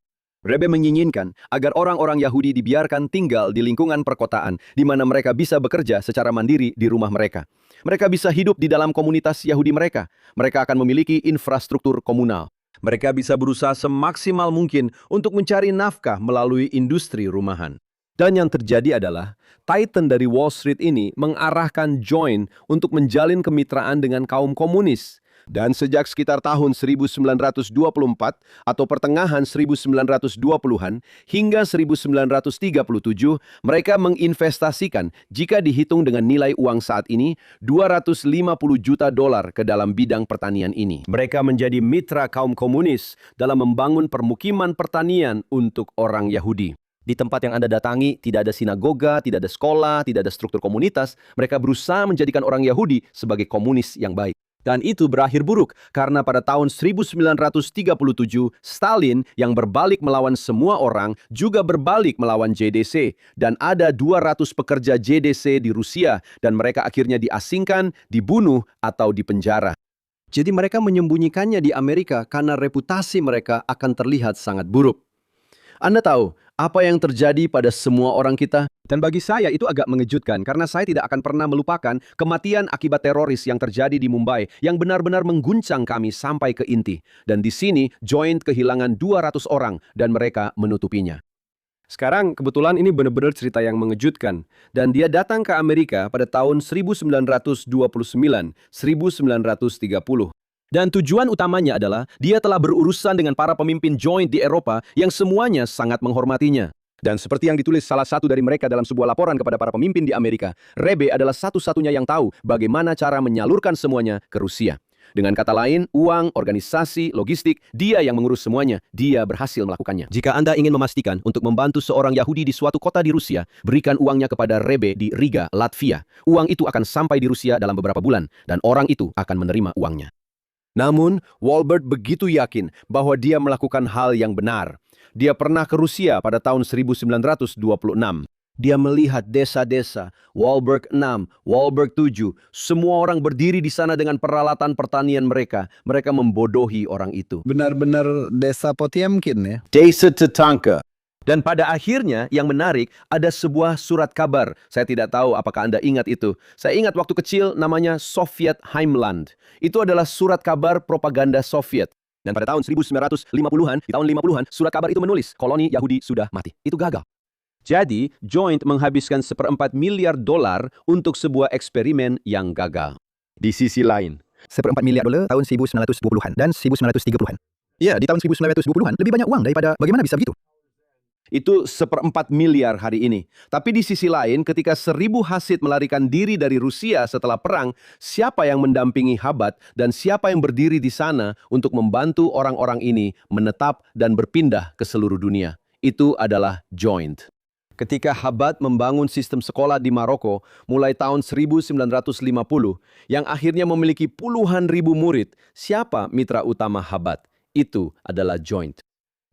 S2: Rebbe menginginkan agar orang-orang Yahudi dibiarkan tinggal di lingkungan perkotaan, di mana mereka bisa bekerja secara mandiri di rumah mereka. Mereka bisa hidup di dalam komunitas Yahudi mereka. Mereka akan memiliki infrastruktur komunal. Mereka bisa berusaha semaksimal mungkin untuk mencari nafkah melalui industri rumahan. Dan yang terjadi adalah, Titan dari Wall Street ini mengarahkan JOIN untuk menjalin kemitraan dengan kaum komunis. Dan sejak sekitar tahun 1924 atau pertengahan 1920-an hingga 1937, mereka menginvestasikan, jika dihitung dengan nilai uang saat ini, $250 juta ke dalam bidang pertanian ini. Mereka menjadi mitra kaum komunis dalam membangun permukiman pertanian untuk orang Yahudi. Di tempat yang Anda datangi, tidak ada sinagoga, tidak ada sekolah, tidak ada struktur komunitas. Mereka berusaha menjadikan orang Yahudi sebagai komunis yang baik. Dan itu berakhir buruk, karena pada tahun 1937, Stalin yang berbalik melawan semua orang juga berbalik melawan JDC. Dan ada 200 pekerja JDC di Rusia, dan mereka akhirnya diasingkan, dibunuh, atau dipenjara. Jadi mereka menyembunyikannya di Amerika karena reputasi mereka akan terlihat sangat buruk. Anda tahu apa yang terjadi pada semua orang kita? Dan bagi saya itu agak mengejutkan karena saya tidak akan pernah melupakan kematian akibat teroris yang terjadi di Mumbai yang benar-benar mengguncang kami sampai ke inti. Dan di sini JOIN kehilangan 200 orang dan mereka menutupinya. Sekarang kebetulan ini benar-benar cerita yang mengejutkan. Dan dia datang ke Amerika pada tahun 1929, 1930. Dan tujuan utamanya adalah dia telah berurusan dengan para pemimpin JOIN di Eropa yang semuanya sangat menghormatinya. Dan seperti yang ditulis salah satu dari mereka dalam sebuah laporan kepada para pemimpin di Amerika, Rebe adalah satu-satunya yang tahu bagaimana cara menyalurkan semuanya ke Rusia. Dengan kata lain, uang, organisasi, logistik, dia yang mengurus semuanya, dia berhasil melakukannya. Jika Anda ingin memastikan untuk membantu seorang Yahudi di suatu kota di Rusia, berikan uangnya kepada Rebe di Riga, Latvia. Uang itu akan sampai di Rusia dalam beberapa bulan, dan orang itu akan menerima uangnya. Namun, Walbert begitu yakin bahwa dia melakukan hal yang benar. Dia pernah ke Rusia pada tahun 1926. Dia melihat desa-desa, Walberg 6, Walberg 7. Semua orang berdiri di sana dengan peralatan pertanian mereka. Mereka membodohi orang itu.
S1: Benar-benar desa Potiemkin ya.
S2: Desa Tatanka. Dan pada akhirnya yang menarik ada sebuah surat kabar. Saya tidak tahu apakah Anda ingat itu. Saya ingat waktu kecil namanya Soviet Heimland. Itu adalah surat kabar propaganda Soviet. Dan pada tahun 1950-an, di tahun 50-an, surat kabar itu menulis koloni Yahudi sudah mati. Itu gagal. Jadi, Joint menghabiskan $1,4 miliar untuk sebuah eksperimen yang gagal. Di sisi lain,
S3: $1,4 miliar tahun 1920-an dan 1930-an. Ya, di tahun 1920-an lebih banyak uang daripada bagaimana bisa begitu?
S2: itu $1,4 miliar hari ini. Tapi di sisi lain, ketika 1.000 Hasid melarikan diri dari Rusia setelah perang, siapa yang mendampingi Chabad dan siapa yang berdiri di sana untuk membantu orang-orang ini menetap dan berpindah ke seluruh dunia? Itu adalah Joint. Ketika Chabad membangun sistem sekolah di Maroko mulai tahun 1950, yang akhirnya memiliki puluhan ribu murid, siapa mitra utama Chabad? Itu adalah Joint.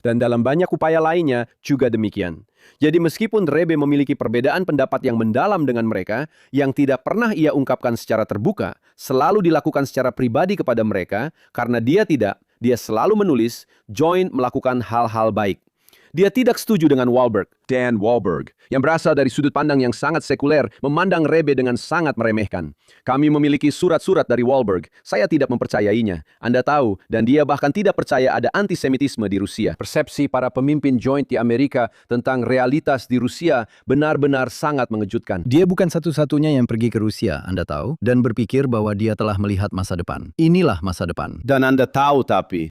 S2: Dan dalam banyak upaya lainnya juga demikian. Jadi meskipun Rebe memiliki perbedaan pendapat yang mendalam dengan mereka, yang tidak pernah ia ungkapkan secara terbuka, selalu dilakukan secara pribadi kepada mereka, karena dia selalu menulis, Joint melakukan hal-hal baik. Dia tidak setuju dengan Walberg, Dan Wahlberg, yang berasal dari sudut pandang yang sangat sekuler, memandang Rebe dengan sangat meremehkan. Kami memiliki surat-surat dari Wahlberg. Saya tidak mempercayainya. Anda tahu, dan dia bahkan tidak percaya ada antisemitisme di Rusia. Persepsi para pemimpin Joint di Amerika tentang realitas di Rusia benar-benar sangat mengejutkan.
S3: Dia bukan satu-satunya yang pergi ke Rusia, Anda tahu, dan berpikir bahwa dia telah melihat masa depan. Inilah masa depan.
S2: Dan Anda tahu tapi...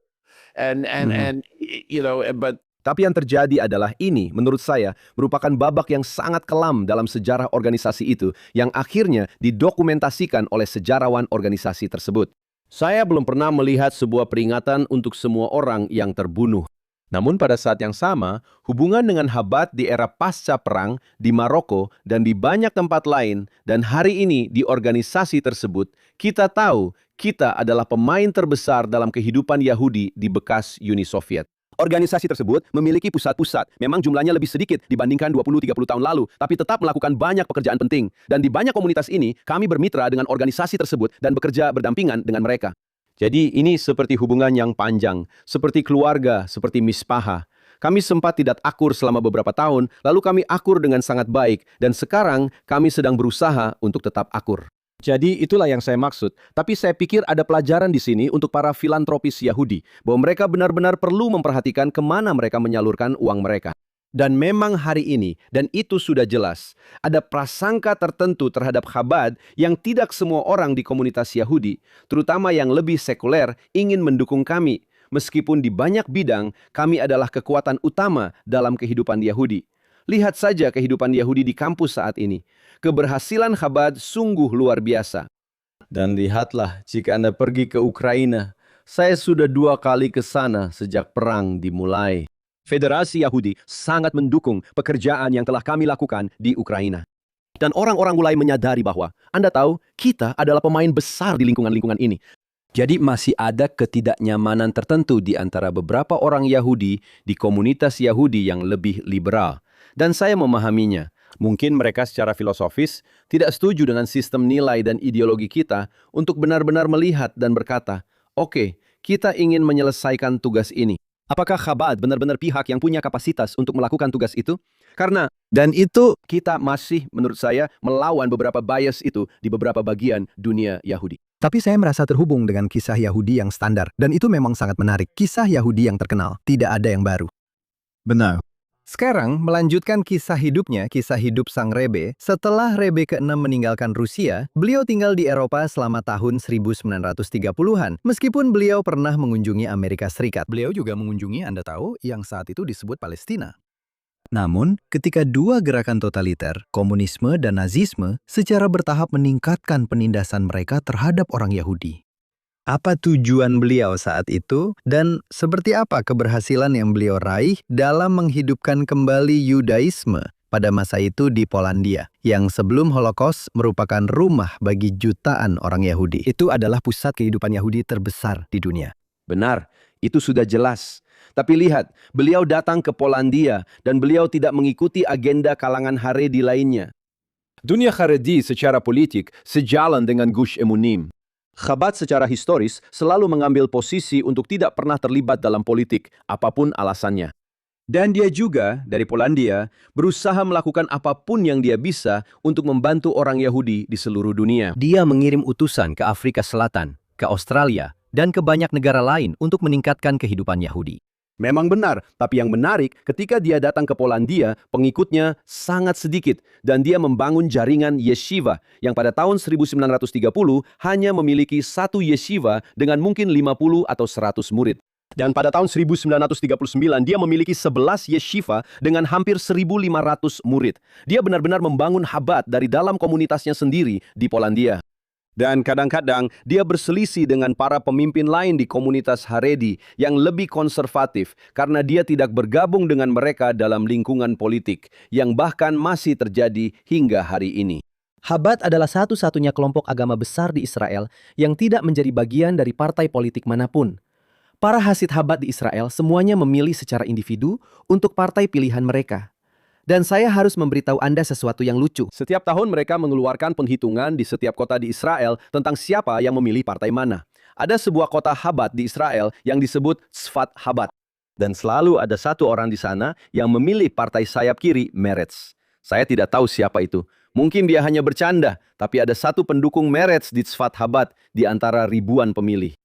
S2: Tapi yang terjadi adalah ini, menurut saya, merupakan babak yang sangat kelam dalam sejarah organisasi itu yang akhirnya didokumentasikan oleh sejarawan organisasi tersebut. Saya belum pernah melihat sebuah peringatan untuk semua orang yang terbunuh. Namun pada saat yang sama, hubungan dengan Chabad di era pasca perang di Maroko dan di banyak tempat lain, dan hari ini di organisasi tersebut, kita tahu kita adalah pemain terbesar dalam kehidupan Yahudi di bekas Uni Soviet. Organisasi tersebut memiliki pusat-pusat, memang jumlahnya lebih sedikit dibandingkan 20-30 tahun lalu, tapi tetap melakukan banyak pekerjaan penting. Dan di banyak komunitas ini, kami bermitra dengan organisasi tersebut dan bekerja berdampingan dengan mereka. Jadi ini seperti hubungan yang panjang, seperti keluarga, seperti mispaha. Kami sempat tidak akur selama beberapa tahun, lalu kami akur dengan sangat baik, dan sekarang kami sedang berusaha untuk tetap akur. Jadi itulah yang saya maksud. Tapi saya pikir ada pelajaran di sini untuk para filantropis Yahudi, bahwa mereka benar-benar perlu memperhatikan kemana mereka menyalurkan uang mereka. Dan memang hari ini, dan itu sudah jelas, ada prasangka tertentu terhadap Chabad yang tidak semua orang di komunitas Yahudi, terutama yang lebih sekuler, ingin mendukung kami. Meskipun di banyak bidang, kami adalah kekuatan utama dalam kehidupan Yahudi. Lihat saja kehidupan Yahudi di kampus saat ini. Keberhasilan Chabad sungguh luar biasa. Dan lihatlah, jika Anda pergi ke Ukraina, saya sudah 2 kali ke sana sejak perang dimulai. Federasi Yahudi sangat mendukung pekerjaan yang telah kami lakukan di Ukraina. Dan orang-orang mulai menyadari bahwa, Anda tahu, kita adalah pemain besar di lingkungan-lingkungan ini. Jadi masih ada ketidaknyamanan tertentu di antara beberapa orang Yahudi di komunitas Yahudi yang lebih liberal. Dan saya memahaminya. Mungkin mereka secara filosofis tidak setuju dengan sistem nilai dan ideologi kita untuk benar-benar melihat dan berkata, oke, kita ingin menyelesaikan tugas ini. Apakah Chabad benar-benar pihak yang punya kapasitas untuk melakukan tugas itu? Karena, dan itu kita masih menurut saya melawan beberapa bias itu di beberapa bagian dunia Yahudi.
S3: Tapi saya merasa terhubung dengan kisah Yahudi yang standar, dan itu memang sangat menarik. Kisah Yahudi yang terkenal, tidak ada yang baru. Benar. Sekarang, melanjutkan kisah hidupnya, kisah hidup sang Rebe. Setelah Rebe ke-6 meninggalkan Rusia, beliau tinggal di Eropa selama tahun 1930-an. Meskipun beliau pernah mengunjungi Amerika Serikat. Beliau juga mengunjungi, Anda tahu, yang saat itu disebut Palestina. Namun, ketika dua gerakan totaliter, komunisme dan nazisme, secara bertahap meningkatkan penindasan mereka terhadap orang Yahudi. Apa tujuan beliau saat itu, dan seperti apa keberhasilan yang beliau raih dalam menghidupkan kembali Yudaisme pada masa itu di Polandia, yang sebelum Holocaust merupakan rumah bagi jutaan orang Yahudi. Itu adalah pusat kehidupan Yahudi terbesar di dunia.
S2: Benar, itu sudah jelas. Tapi lihat, beliau datang ke Polandia dan beliau tidak mengikuti agenda kalangan Haredi lainnya. Dunia Haredi secara politik sejalan dengan Gush Emunim. Chabad secara historis selalu mengambil posisi untuk tidak pernah terlibat dalam politik, apapun alasannya. Dan dia juga, dari Polandia, berusaha melakukan apapun yang dia bisa untuk membantu orang Yahudi di seluruh dunia.
S4: Dia mengirim utusan ke Afrika Selatan, ke Australia, dan ke banyak negara lain untuk meningkatkan kehidupan Yahudi.
S2: Memang benar, tapi yang menarik ketika dia datang ke Polandia, pengikutnya sangat sedikit dan dia membangun jaringan yeshiva yang pada tahun 1930 hanya memiliki satu yeshiva dengan mungkin 50 atau 100 murid. Dan pada tahun 1939 dia memiliki 11 yeshiva dengan hampir 1.500 murid. Dia benar-benar membangun Chabad dari dalam komunitasnya sendiri di Polandia. Dan kadang-kadang dia berselisih dengan para pemimpin lain di komunitas Haredi yang lebih konservatif karena dia tidak bergabung dengan mereka dalam lingkungan politik yang bahkan masih terjadi hingga hari ini.
S4: Chabad adalah satu-satunya kelompok agama besar di Israel yang tidak menjadi bagian dari partai politik manapun. Para hasid Chabad di Israel semuanya memilih secara individu untuk partai pilihan mereka. Dan saya harus memberitahu Anda sesuatu yang lucu.
S2: Setiap tahun mereka mengeluarkan penghitungan di setiap kota di Israel tentang siapa yang memilih partai mana. Ada sebuah kota Chabad di Israel yang disebut Tzfat Chabad. Dan selalu ada satu orang di sana yang memilih partai sayap kiri, Meretz. Saya tidak tahu siapa itu. Mungkin dia hanya bercanda, tapi ada satu pendukung Meretz di Tzfat Chabad di antara ribuan pemilih.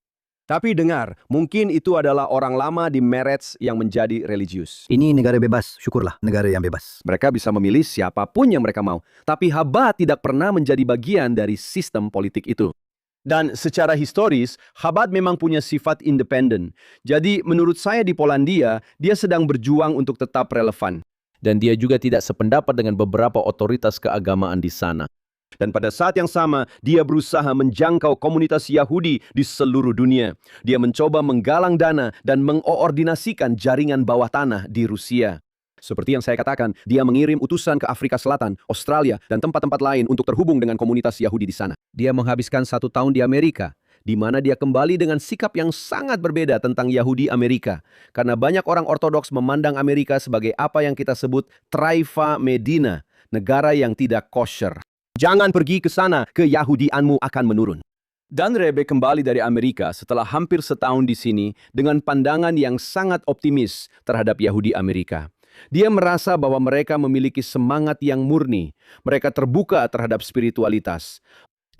S2: Tapi dengar, mungkin itu adalah orang lama di Meretz yang menjadi religius.
S3: Ini negara bebas, syukurlah negara yang bebas.
S2: Mereka bisa memilih siapapun yang mereka mau. Tapi Chabad tidak pernah menjadi bagian dari sistem politik itu. Dan secara historis, Chabad memang punya sifat independen. Jadi menurut saya di Polandia, dia sedang berjuang untuk tetap relevan. Dan dia juga tidak sependapat dengan beberapa otoritas keagamaan di sana. Dan pada saat yang sama, dia berusaha menjangkau komunitas Yahudi di seluruh dunia. Dia mencoba menggalang dana dan mengoordinasikan jaringan bawah tanah di Rusia. Seperti yang saya katakan, dia mengirim utusan ke Afrika Selatan, Australia, dan tempat-tempat lain untuk terhubung dengan komunitas Yahudi di sana. Dia menghabiskan 1 tahun di Amerika, di mana dia kembali dengan sikap yang sangat berbeda tentang Yahudi Amerika. Karena banyak orang Ortodoks memandang Amerika sebagai apa yang kita sebut Traifa Medina, negara yang tidak kosher. Jangan pergi ke sana, keyahudianmu akan menurun. Dan Rebe kembali dari Amerika setelah hampir setahun di sini dengan pandangan yang sangat optimis terhadap Yahudi Amerika. Dia merasa bahwa mereka memiliki semangat yang murni. Mereka terbuka terhadap spiritualitas.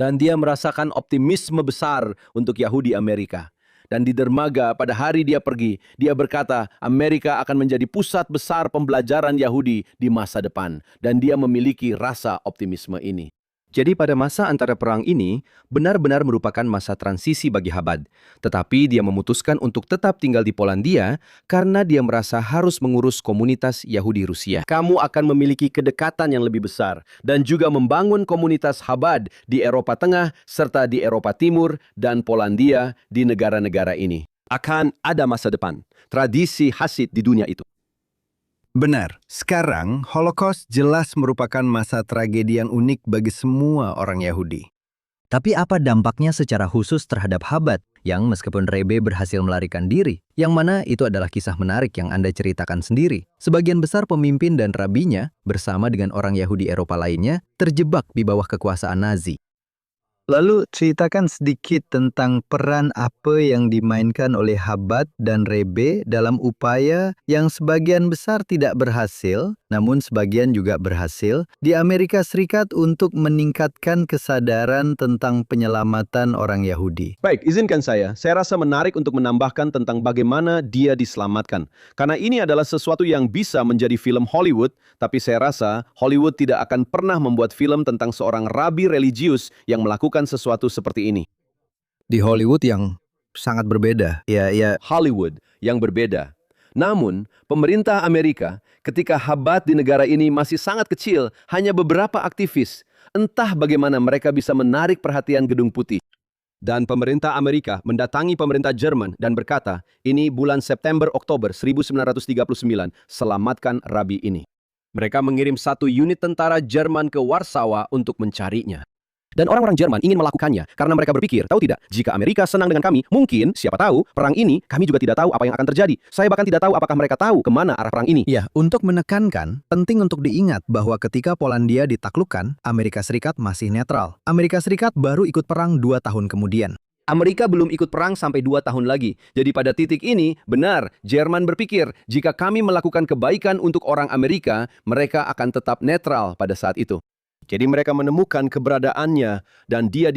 S2: Dan dia merasakan optimisme besar untuk Yahudi Amerika. Dan di dermaga pada hari dia pergi, dia berkata Amerika akan menjadi pusat besar pembelajaran Yahudi di masa depan. Dan dia memiliki rasa optimisme ini. Jadi pada masa antara perang ini, benar-benar merupakan masa transisi bagi Chabad. Tetapi dia memutuskan untuk tetap tinggal di Polandia karena dia merasa harus mengurus komunitas Yahudi Rusia. Kamu akan memiliki kedekatan yang lebih besar dan juga membangun komunitas Chabad di Eropa Tengah serta di Eropa Timur dan Polandia di negara-negara ini. Akan ada masa depan, tradisi Hasid di dunia itu.
S3: Benar, sekarang Holocaust jelas merupakan masa tragedi yang unik bagi semua orang Yahudi. Tapi apa dampaknya secara khusus terhadap Chabad yang meskipun Rebe berhasil melarikan diri, yang mana itu adalah kisah menarik yang Anda ceritakan sendiri. Sebagian besar pemimpin dan rabinya bersama dengan orang Yahudi Eropa lainnya terjebak di bawah kekuasaan Nazi. Lalu ceritakan sedikit tentang peran apa yang dimainkan oleh Chabad dan Rebe dalam upaya yang sebagian besar tidak berhasil, namun sebagian juga berhasil, di Amerika Serikat untuk meningkatkan kesadaran tentang penyelamatan orang Yahudi.
S2: Baik, izinkan saya rasa menarik untuk menambahkan tentang bagaimana dia diselamatkan. Karena ini adalah sesuatu yang bisa menjadi film Hollywood, tapi saya rasa Hollywood tidak akan pernah membuat film tentang seorang rabi religius yang melakukan sesuatu seperti ini.
S3: Di Hollywood yang sangat berbeda. Ya.
S2: Hollywood yang berbeda. Namun, pemerintah Amerika ketika Chabad di negara ini masih sangat kecil, hanya beberapa aktivis. Entah bagaimana mereka bisa menarik perhatian Gedung Putih. Dan pemerintah Amerika mendatangi pemerintah Jerman dan berkata, ini bulan September-Oktober 1939, selamatkan rabi ini. Mereka mengirim 1 unit tentara Jerman ke Warsawa untuk mencarinya. Dan orang-orang Jerman ingin melakukannya karena mereka berpikir, tahu tidak, jika Amerika senang dengan kami, mungkin, siapa tahu, perang ini kami juga tidak tahu apa yang akan terjadi. Saya bahkan tidak tahu apakah mereka tahu kemana arah perang ini.
S3: Ya, untuk menekankan, penting untuk diingat bahwa ketika Polandia ditaklukkan, Amerika Serikat masih netral. Amerika Serikat baru ikut perang 2 tahun kemudian.
S2: Amerika belum ikut perang sampai 2 tahun lagi. Jadi pada titik ini, benar, Jerman berpikir, jika kami melakukan kebaikan untuk orang Amerika, mereka akan tetap netral pada saat itu. Jadi mereka menemukan keberadaannya dan dia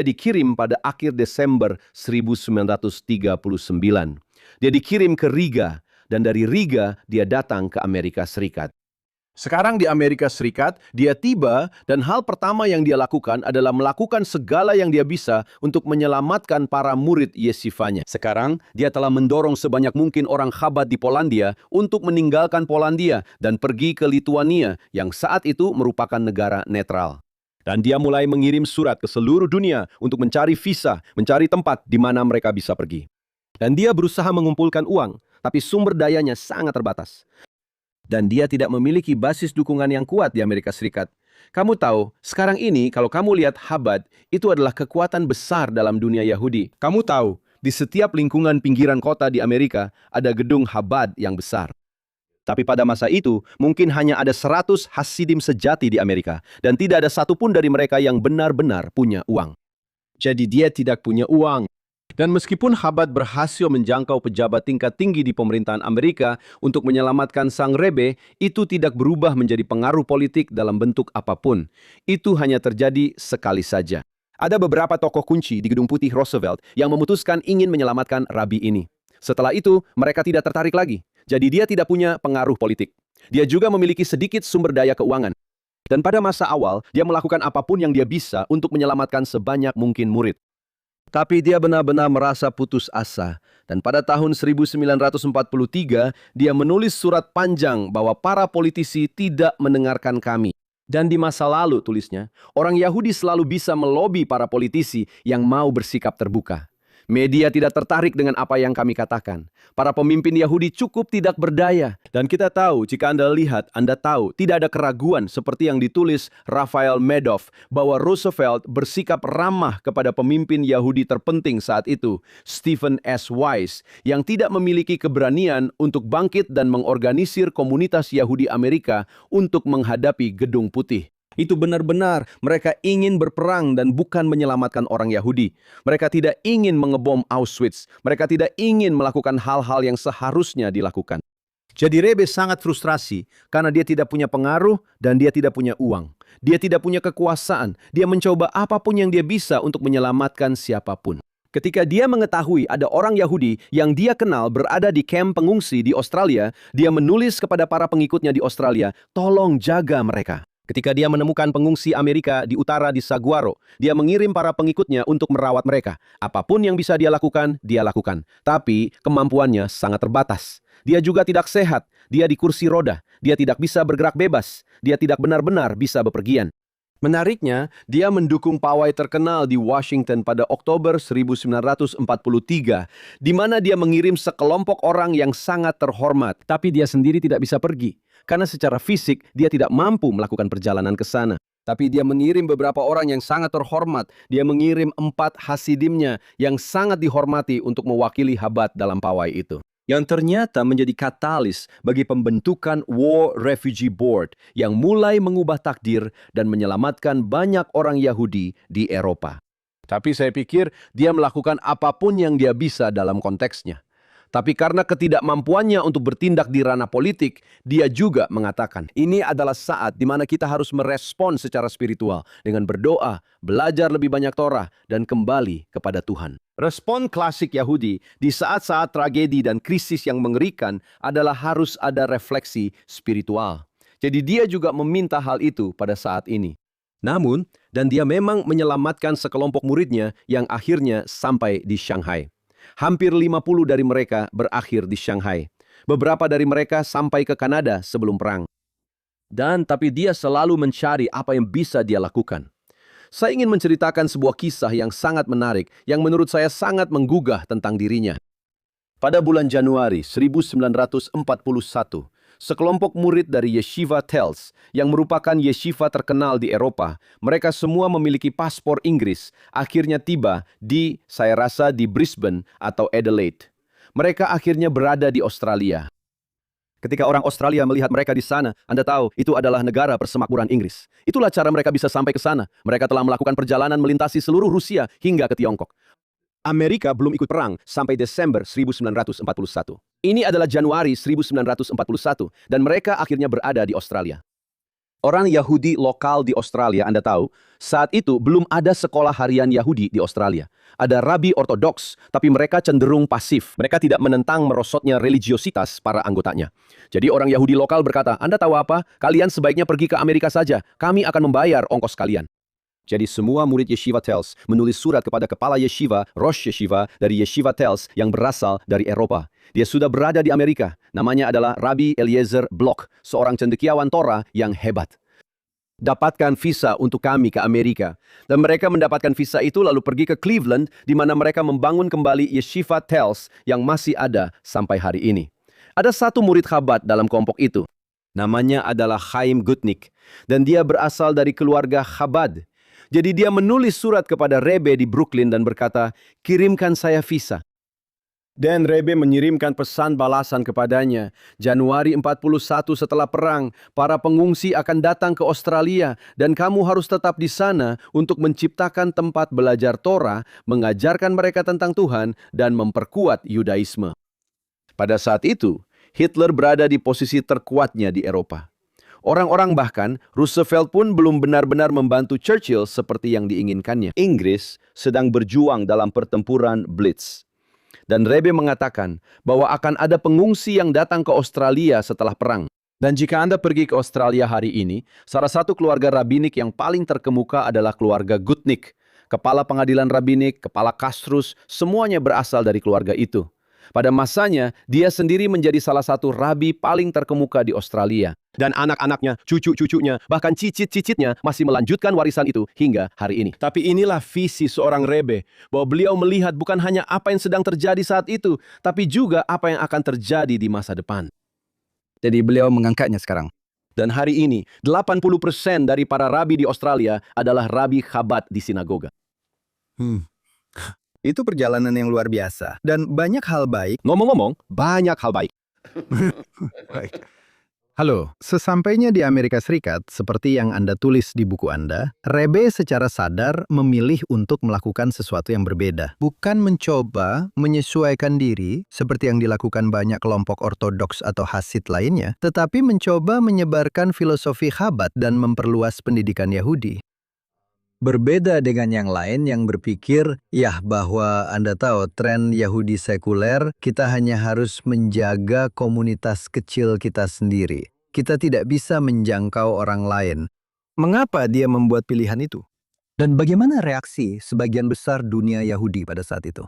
S2: dikirim pada akhir Desember 1939. Dia dikirim ke Riga dan dari Riga dia datang ke Amerika Serikat. Sekarang di Amerika Serikat, dia tiba dan hal pertama yang dia lakukan adalah melakukan segala yang dia bisa untuk menyelamatkan para murid yesivanya. Sekarang, dia telah mendorong sebanyak mungkin orang Chabad di Polandia untuk meninggalkan Polandia dan pergi ke Lituania yang saat itu merupakan negara netral. Dan dia mulai mengirim surat ke seluruh dunia untuk mencari visa, mencari tempat di mana mereka bisa pergi. Dan dia berusaha mengumpulkan uang, tapi sumber dayanya sangat terbatas. Dan dia tidak memiliki basis dukungan yang kuat di Amerika Serikat. Kamu tahu, sekarang ini kalau kamu lihat Chabad, itu adalah kekuatan besar dalam dunia Yahudi. Kamu tahu, di setiap lingkungan pinggiran kota di Amerika, ada gedung Chabad yang besar. Tapi pada masa itu, mungkin hanya ada 100 Hasidim sejati di Amerika, dan tidak ada satupun dari mereka yang benar-benar punya uang. Jadi dia tidak punya uang. Dan meskipun Chabad berhasil menjangkau pejabat tingkat tinggi di pemerintahan Amerika untuk menyelamatkan sang Rebe, itu tidak berubah menjadi pengaruh politik dalam bentuk apapun. Itu hanya terjadi sekali saja. Ada beberapa tokoh kunci di Gedung Putih Roosevelt yang memutuskan ingin menyelamatkan rabi ini. Setelah itu, mereka tidak tertarik lagi. Jadi dia tidak punya pengaruh politik. Dia juga memiliki sedikit sumber daya keuangan. Dan pada masa awal, dia melakukan apapun yang dia bisa untuk menyelamatkan sebanyak mungkin murid. Tapi dia benar-benar merasa putus asa. Dan pada tahun 1943, dia menulis surat panjang bahwa para politisi tidak mendengarkan kami. Dan di masa lalu, tulisnya, orang Yahudi selalu bisa melobi para politisi yang mau bersikap terbuka. Media tidak tertarik dengan apa yang kami katakan. Para pemimpin Yahudi cukup tidak berdaya. Dan kita tahu, jika Anda lihat, Anda tahu, tidak ada keraguan seperti yang ditulis Raphael Madoff bahwa Roosevelt bersikap ramah kepada pemimpin Yahudi terpenting saat itu, Stephen S. Wise, yang tidak memiliki keberanian untuk bangkit dan mengorganisir komunitas Yahudi Amerika untuk menghadapi Gedung Putih. Itu benar-benar mereka ingin berperang dan bukan menyelamatkan orang Yahudi. Mereka tidak ingin mengebom Auschwitz. Mereka tidak ingin melakukan hal-hal yang seharusnya dilakukan. Jadi Rebe sangat frustrasi karena dia tidak punya pengaruh dan dia tidak punya uang. Dia tidak punya kekuasaan. Dia mencoba apapun yang dia bisa untuk menyelamatkan siapapun. Ketika dia mengetahui ada orang Yahudi yang dia kenal berada di kamp pengungsi di Australia, dia menulis kepada para pengikutnya di Australia, tolong jaga mereka. Ketika dia menemukan pengungsi Amerika di utara di Saguaro, dia mengirim para pengikutnya untuk merawat mereka. Apapun yang bisa dia lakukan, dia lakukan. Tapi kemampuannya sangat terbatas. Dia juga tidak sehat. Dia di kursi roda. Dia tidak bisa bergerak bebas. Dia tidak benar-benar bisa bepergian. Menariknya, dia mendukung pawai terkenal di Washington pada Oktober 1943, di mana dia mengirim sekelompok orang yang sangat terhormat, tapi dia sendiri tidak bisa pergi. Karena secara fisik, dia tidak mampu melakukan perjalanan ke sana. Tapi dia mengirim beberapa orang yang sangat terhormat. Dia mengirim 4 Hasidimnya yang sangat dihormati untuk mewakili Chabad dalam pawai itu. Yang ternyata menjadi katalis bagi pembentukan War Refugee Board yang mulai mengubah takdir dan menyelamatkan banyak orang Yahudi di Eropa. Tapi saya pikir dia melakukan apapun yang dia bisa dalam konteksnya. Tapi karena ketidakmampuannya untuk bertindak di ranah politik, dia juga mengatakan, ini adalah saat di mana kita harus merespon secara spiritual dengan berdoa, belajar lebih banyak Torah, dan kembali kepada Tuhan. Respon klasik Yahudi di saat-saat tragedi dan krisis yang mengerikan adalah harus ada refleksi spiritual. Jadi dia juga meminta hal itu pada saat ini. Namun, dan dia memang menyelamatkan sekelompok muridnya yang akhirnya sampai di Shanghai. Hampir 50 dari mereka berakhir di Shanghai. Beberapa dari mereka sampai ke Kanada sebelum perang. Tapi dia selalu mencari apa yang bisa dia lakukan. Saya ingin menceritakan sebuah kisah yang sangat menarik, yang menurut saya sangat menggugah tentang dirinya. Pada bulan Januari 1941, sekelompok murid dari Yeshiva Tels, yang merupakan yeshiva terkenal di Eropa, mereka semua memiliki paspor Inggris, akhirnya tiba saya rasa di Brisbane atau Adelaide. Mereka akhirnya berada di Australia. Ketika orang Australia melihat mereka di sana, Anda tahu, itu adalah negara persemakmuran Inggris. Itulah cara mereka bisa sampai ke sana. Mereka telah melakukan perjalanan melintasi seluruh Rusia hingga ke Tiongkok. Amerika belum ikut perang sampai Desember 1941. Ini adalah Januari 1941, dan mereka akhirnya berada di Australia. Orang Yahudi lokal di Australia, Anda tahu, saat itu belum ada sekolah harian Yahudi di Australia. Ada rabi ortodoks, tapi mereka cenderung pasif. Mereka tidak menentang merosotnya religiositas para anggotanya. Jadi orang Yahudi lokal berkata, Anda tahu apa? Kalian sebaiknya pergi ke Amerika saja. Kami akan membayar ongkos kalian. Jadi semua murid Yeshiva Tels menulis surat kepada kepala Yeshiva, Rosh Yeshiva dari Yeshiva Tels yang berasal dari Eropa. Dia sudah berada di Amerika. Namanya adalah Rabbi Eliezer Bloch, seorang cendekiawan Torah yang hebat. Dapatkan visa untuk kami ke Amerika. Dan mereka mendapatkan visa itu lalu pergi ke Cleveland, di mana mereka membangun kembali Yeshiva Tels yang masih ada sampai hari ini. Ada satu murid Chabad dalam kelompok itu. Namanya adalah Chaim Gutnick. Dan dia berasal dari keluarga Chabad. Jadi dia menulis surat kepada Rebbe di Brooklyn dan berkata, kirimkan saya visa. Dan Rebbe mengirimkan pesan balasan kepadanya. Januari 41 setelah perang, para pengungsi akan datang ke Australia dan kamu harus tetap di sana untuk menciptakan tempat belajar Torah, mengajarkan mereka tentang Tuhan, dan memperkuat Yudaisme. Pada saat itu, Hitler berada di posisi terkuatnya di Eropa. Orang-orang bahkan, Roosevelt pun belum benar-benar membantu Churchill seperti yang diinginkannya. Inggris sedang berjuang dalam pertempuran Blitz. Dan Rebbe mengatakan bahwa akan ada pengungsi yang datang ke Australia setelah perang. Dan jika Anda pergi ke Australia hari ini, salah satu keluarga rabinik yang paling terkemuka adalah keluarga Gutnick. Kepala pengadilan rabinik, kepala kastrus, semuanya berasal dari keluarga itu. Pada masanya, dia sendiri menjadi salah satu rabi paling terkemuka di Australia. Dan anak-anaknya, cucu-cucunya, bahkan cicit-cicitnya masih melanjutkan warisan itu hingga hari ini. Tapi inilah visi seorang Rebbe, bahwa beliau melihat bukan hanya apa yang sedang terjadi saat itu, tapi juga apa yang akan terjadi di masa depan.
S3: Jadi beliau mengangkatnya sekarang.
S2: Dan hari ini, 80% dari para rabi di Australia adalah rabi Chabad di sinagoga.
S3: Itu perjalanan yang luar biasa. Dan banyak hal baik.
S2: Ngomong-ngomong, banyak hal baik.
S3: Baik. Halo, sesampainya di Amerika Serikat, seperti yang Anda tulis di buku Anda, Rebbe secara sadar memilih untuk melakukan sesuatu yang berbeda. Bukan mencoba menyesuaikan diri, seperti yang dilakukan banyak kelompok ortodoks atau Hasid lainnya, tetapi mencoba menyebarkan filosofi Chabad dan memperluas pendidikan Yahudi. Berbeda dengan yang lain yang berpikir, bahwa Anda tahu tren Yahudi sekuler, kita hanya harus menjaga komunitas kecil kita sendiri. Kita tidak bisa menjangkau orang lain. Mengapa dia membuat pilihan itu? Dan bagaimana reaksi sebagian besar dunia Yahudi pada saat itu?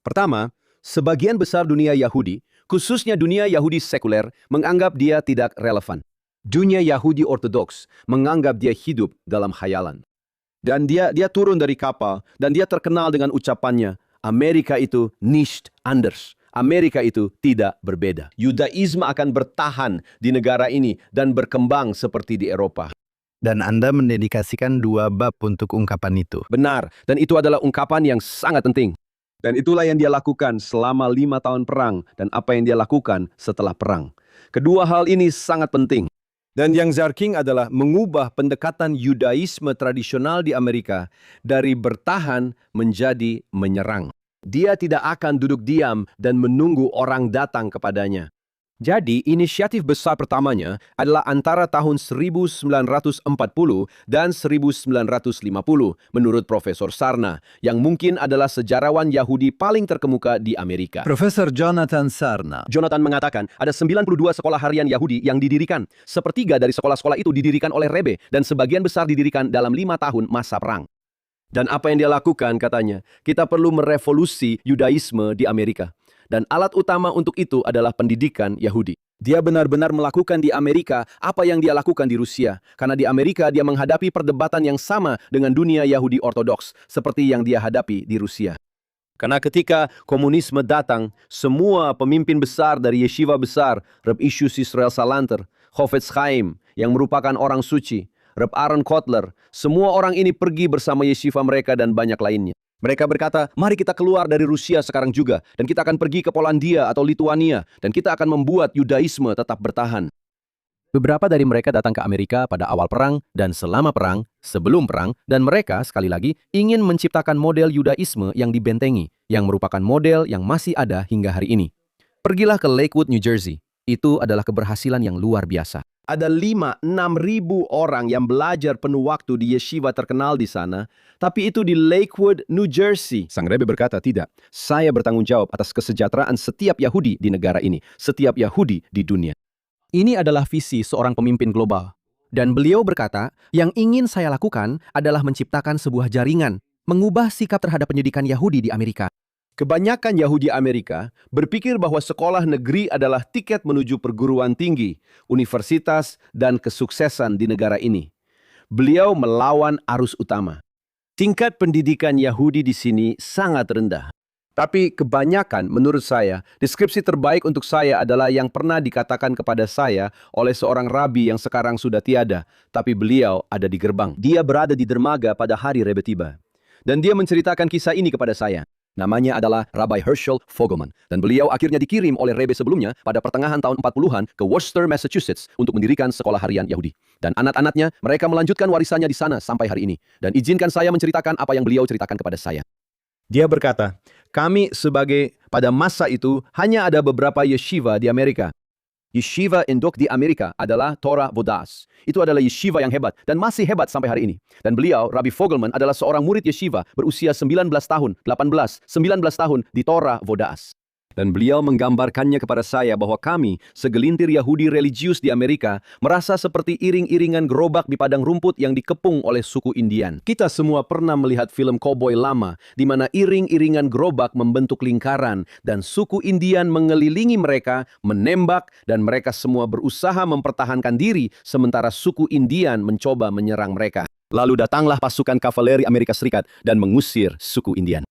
S2: Pertama, sebagian besar dunia Yahudi, khususnya dunia Yahudi sekuler, menganggap dia tidak relevan. Dunia Yahudi ortodoks menganggap dia hidup dalam khayalan. Dan dia turun dari kapal, dan dia terkenal dengan ucapannya, Amerika itu nicht anders. Amerika itu tidak berbeda. Yudaisme akan bertahan di negara ini dan berkembang seperti di Eropa.
S3: Dan Anda mendedikasikan 2 bab untuk ungkapan itu.
S2: Benar, dan itu adalah ungkapan yang sangat penting. Dan itulah yang dia lakukan selama 5 tahun perang, dan apa yang dia lakukan setelah perang. Kedua hal ini sangat penting. Dan yang Zarking adalah mengubah pendekatan Yudaisme tradisional di Amerika dari bertahan menjadi menyerang. Dia tidak akan duduk diam dan menunggu orang datang kepadanya. Jadi, inisiatif besar pertamanya adalah antara tahun 1940 dan 1950 menurut Profesor Sarna, yang mungkin adalah sejarawan Yahudi paling terkemuka di Amerika.
S3: Profesor Jonathan Sarna.
S2: Jonathan mengatakan ada 92 sekolah harian Yahudi yang didirikan. Sepertiga dari sekolah-sekolah itu didirikan oleh Rebbe dan sebagian besar didirikan dalam 5 tahun masa perang. Dan apa yang dia lakukan katanya, kita perlu merevolusi Yudaisme di Amerika. dan alat utama untuk itu adalah pendidikan Yahudi. Dia benar-benar melakukan di Amerika apa yang dia lakukan di Rusia, karena di Amerika dia menghadapi perdebatan yang sama dengan dunia Yahudi Ortodoks, seperti yang dia hadapi di Rusia. Karena ketika komunisme datang, semua pemimpin besar dari yeshiva besar, Reb Ishus Israel Salanter, Chofetz Chaim, yang merupakan orang suci, Reb Aaron Kotler, semua orang ini pergi bersama yeshiva mereka dan banyak lainnya. Mereka berkata, mari kita keluar dari Rusia sekarang juga, dan kita akan pergi ke Polandia atau Lituania, dan kita akan membuat Yudaisme tetap bertahan. Beberapa dari mereka datang ke Amerika pada awal perang dan selama perang, sebelum perang, dan mereka, sekali lagi, ingin menciptakan model Yudaisme yang dibentengi, yang merupakan model yang masih ada hingga hari ini. Pergilah ke Lakewood, New Jersey. Itu adalah keberhasilan yang luar biasa. Ada 5-6 ribu orang yang belajar penuh waktu di yeshiva terkenal di sana, tapi itu di Lakewood, New Jersey. Sang Rebbe berkata, tidak, saya bertanggung jawab atas kesejahteraan setiap Yahudi di negara ini, setiap Yahudi di dunia. Ini adalah visi seorang pemimpin global. Dan beliau berkata, yang ingin saya lakukan adalah menciptakan sebuah jaringan, mengubah sikap terhadap pendidikan Yahudi di Amerika. Kebanyakan Yahudi Amerika berpikir bahwa sekolah negeri adalah tiket menuju perguruan tinggi, universitas, dan kesuksesan di negara ini. Beliau melawan arus utama. Tingkat pendidikan Yahudi di sini sangat rendah. Tapi kebanyakan, menurut saya, deskripsi terbaik untuk saya adalah yang pernah dikatakan kepada saya oleh seorang rabi yang sekarang sudah tiada, tapi beliau ada di gerbang. Dia berada di dermaga pada hari Rebbe tiba. Dan dia menceritakan kisah ini kepada saya. Namanya adalah Rabbi Herschel Fogelman. Dan beliau akhirnya dikirim oleh Rebbe sebelumnya pada pertengahan tahun 40-an ke Worcester, Massachusetts untuk mendirikan sekolah harian Yahudi. Dan anak-anaknya, mereka melanjutkan warisannya di sana sampai hari ini. Dan izinkan saya menceritakan apa yang beliau ceritakan kepada saya. Dia berkata, kami pada masa itu hanya ada beberapa yeshiva di Amerika. Yeshiva induk di Amerika adalah Torah Vodaas. Itu adalah yeshiva yang hebat dan masih hebat sampai hari ini. Dan beliau, Rabbi Fogelman, adalah seorang murid yeshiva berusia 19 tahun, 19 tahun di Torah Vodaas. Dan beliau menggambarkannya kepada saya bahwa kami, segelintir Yahudi religius di Amerika, merasa seperti iring-iringan gerobak di padang rumput yang dikepung oleh suku Indian. Kita semua pernah melihat film koboi lama, di mana iring-iringan gerobak membentuk lingkaran, dan suku Indian mengelilingi mereka, menembak, dan mereka semua berusaha mempertahankan diri, sementara suku Indian mencoba menyerang mereka. Lalu datanglah pasukan kavaleri Amerika Serikat dan mengusir suku Indian.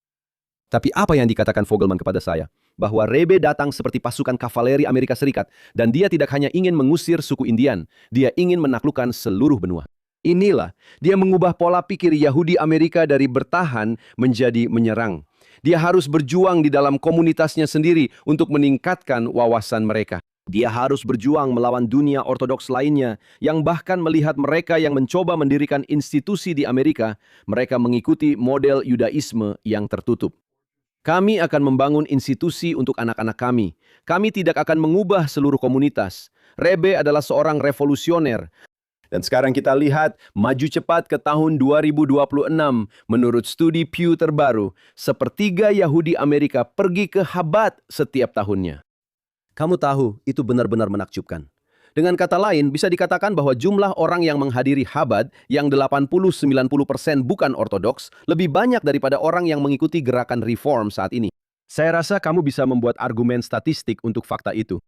S2: Tapi apa yang dikatakan Fogelman kepada saya? Bahwa Rebbe datang seperti pasukan kavaleri Amerika Serikat, dan dia tidak hanya ingin mengusir suku Indian, dia ingin menaklukkan seluruh benua. Inilah, dia mengubah pola pikir Yahudi Amerika dari bertahan menjadi menyerang. Dia harus berjuang di dalam komunitasnya sendiri untuk meningkatkan wawasan mereka. Dia harus berjuang melawan dunia ortodoks lainnya, yang bahkan melihat mereka yang mencoba mendirikan institusi di Amerika, mereka mengikuti model Yudaisme yang tertutup. Kami akan membangun institusi untuk anak-anak kami. Kami tidak akan mengubah seluruh komunitas. Rebbe adalah seorang revolusioner. Dan sekarang kita lihat maju cepat ke tahun 2026. Menurut studi Pew terbaru, sepertiga Yahudi Amerika pergi ke Chabad setiap tahunnya. Kamu tahu, itu benar-benar menakjubkan. Dengan kata lain, bisa dikatakan bahwa jumlah orang yang menghadiri Chabad yang 80-90% bukan ortodoks lebih banyak daripada orang yang mengikuti gerakan reform saat ini. Saya rasa kamu bisa membuat argumen statistik untuk fakta itu.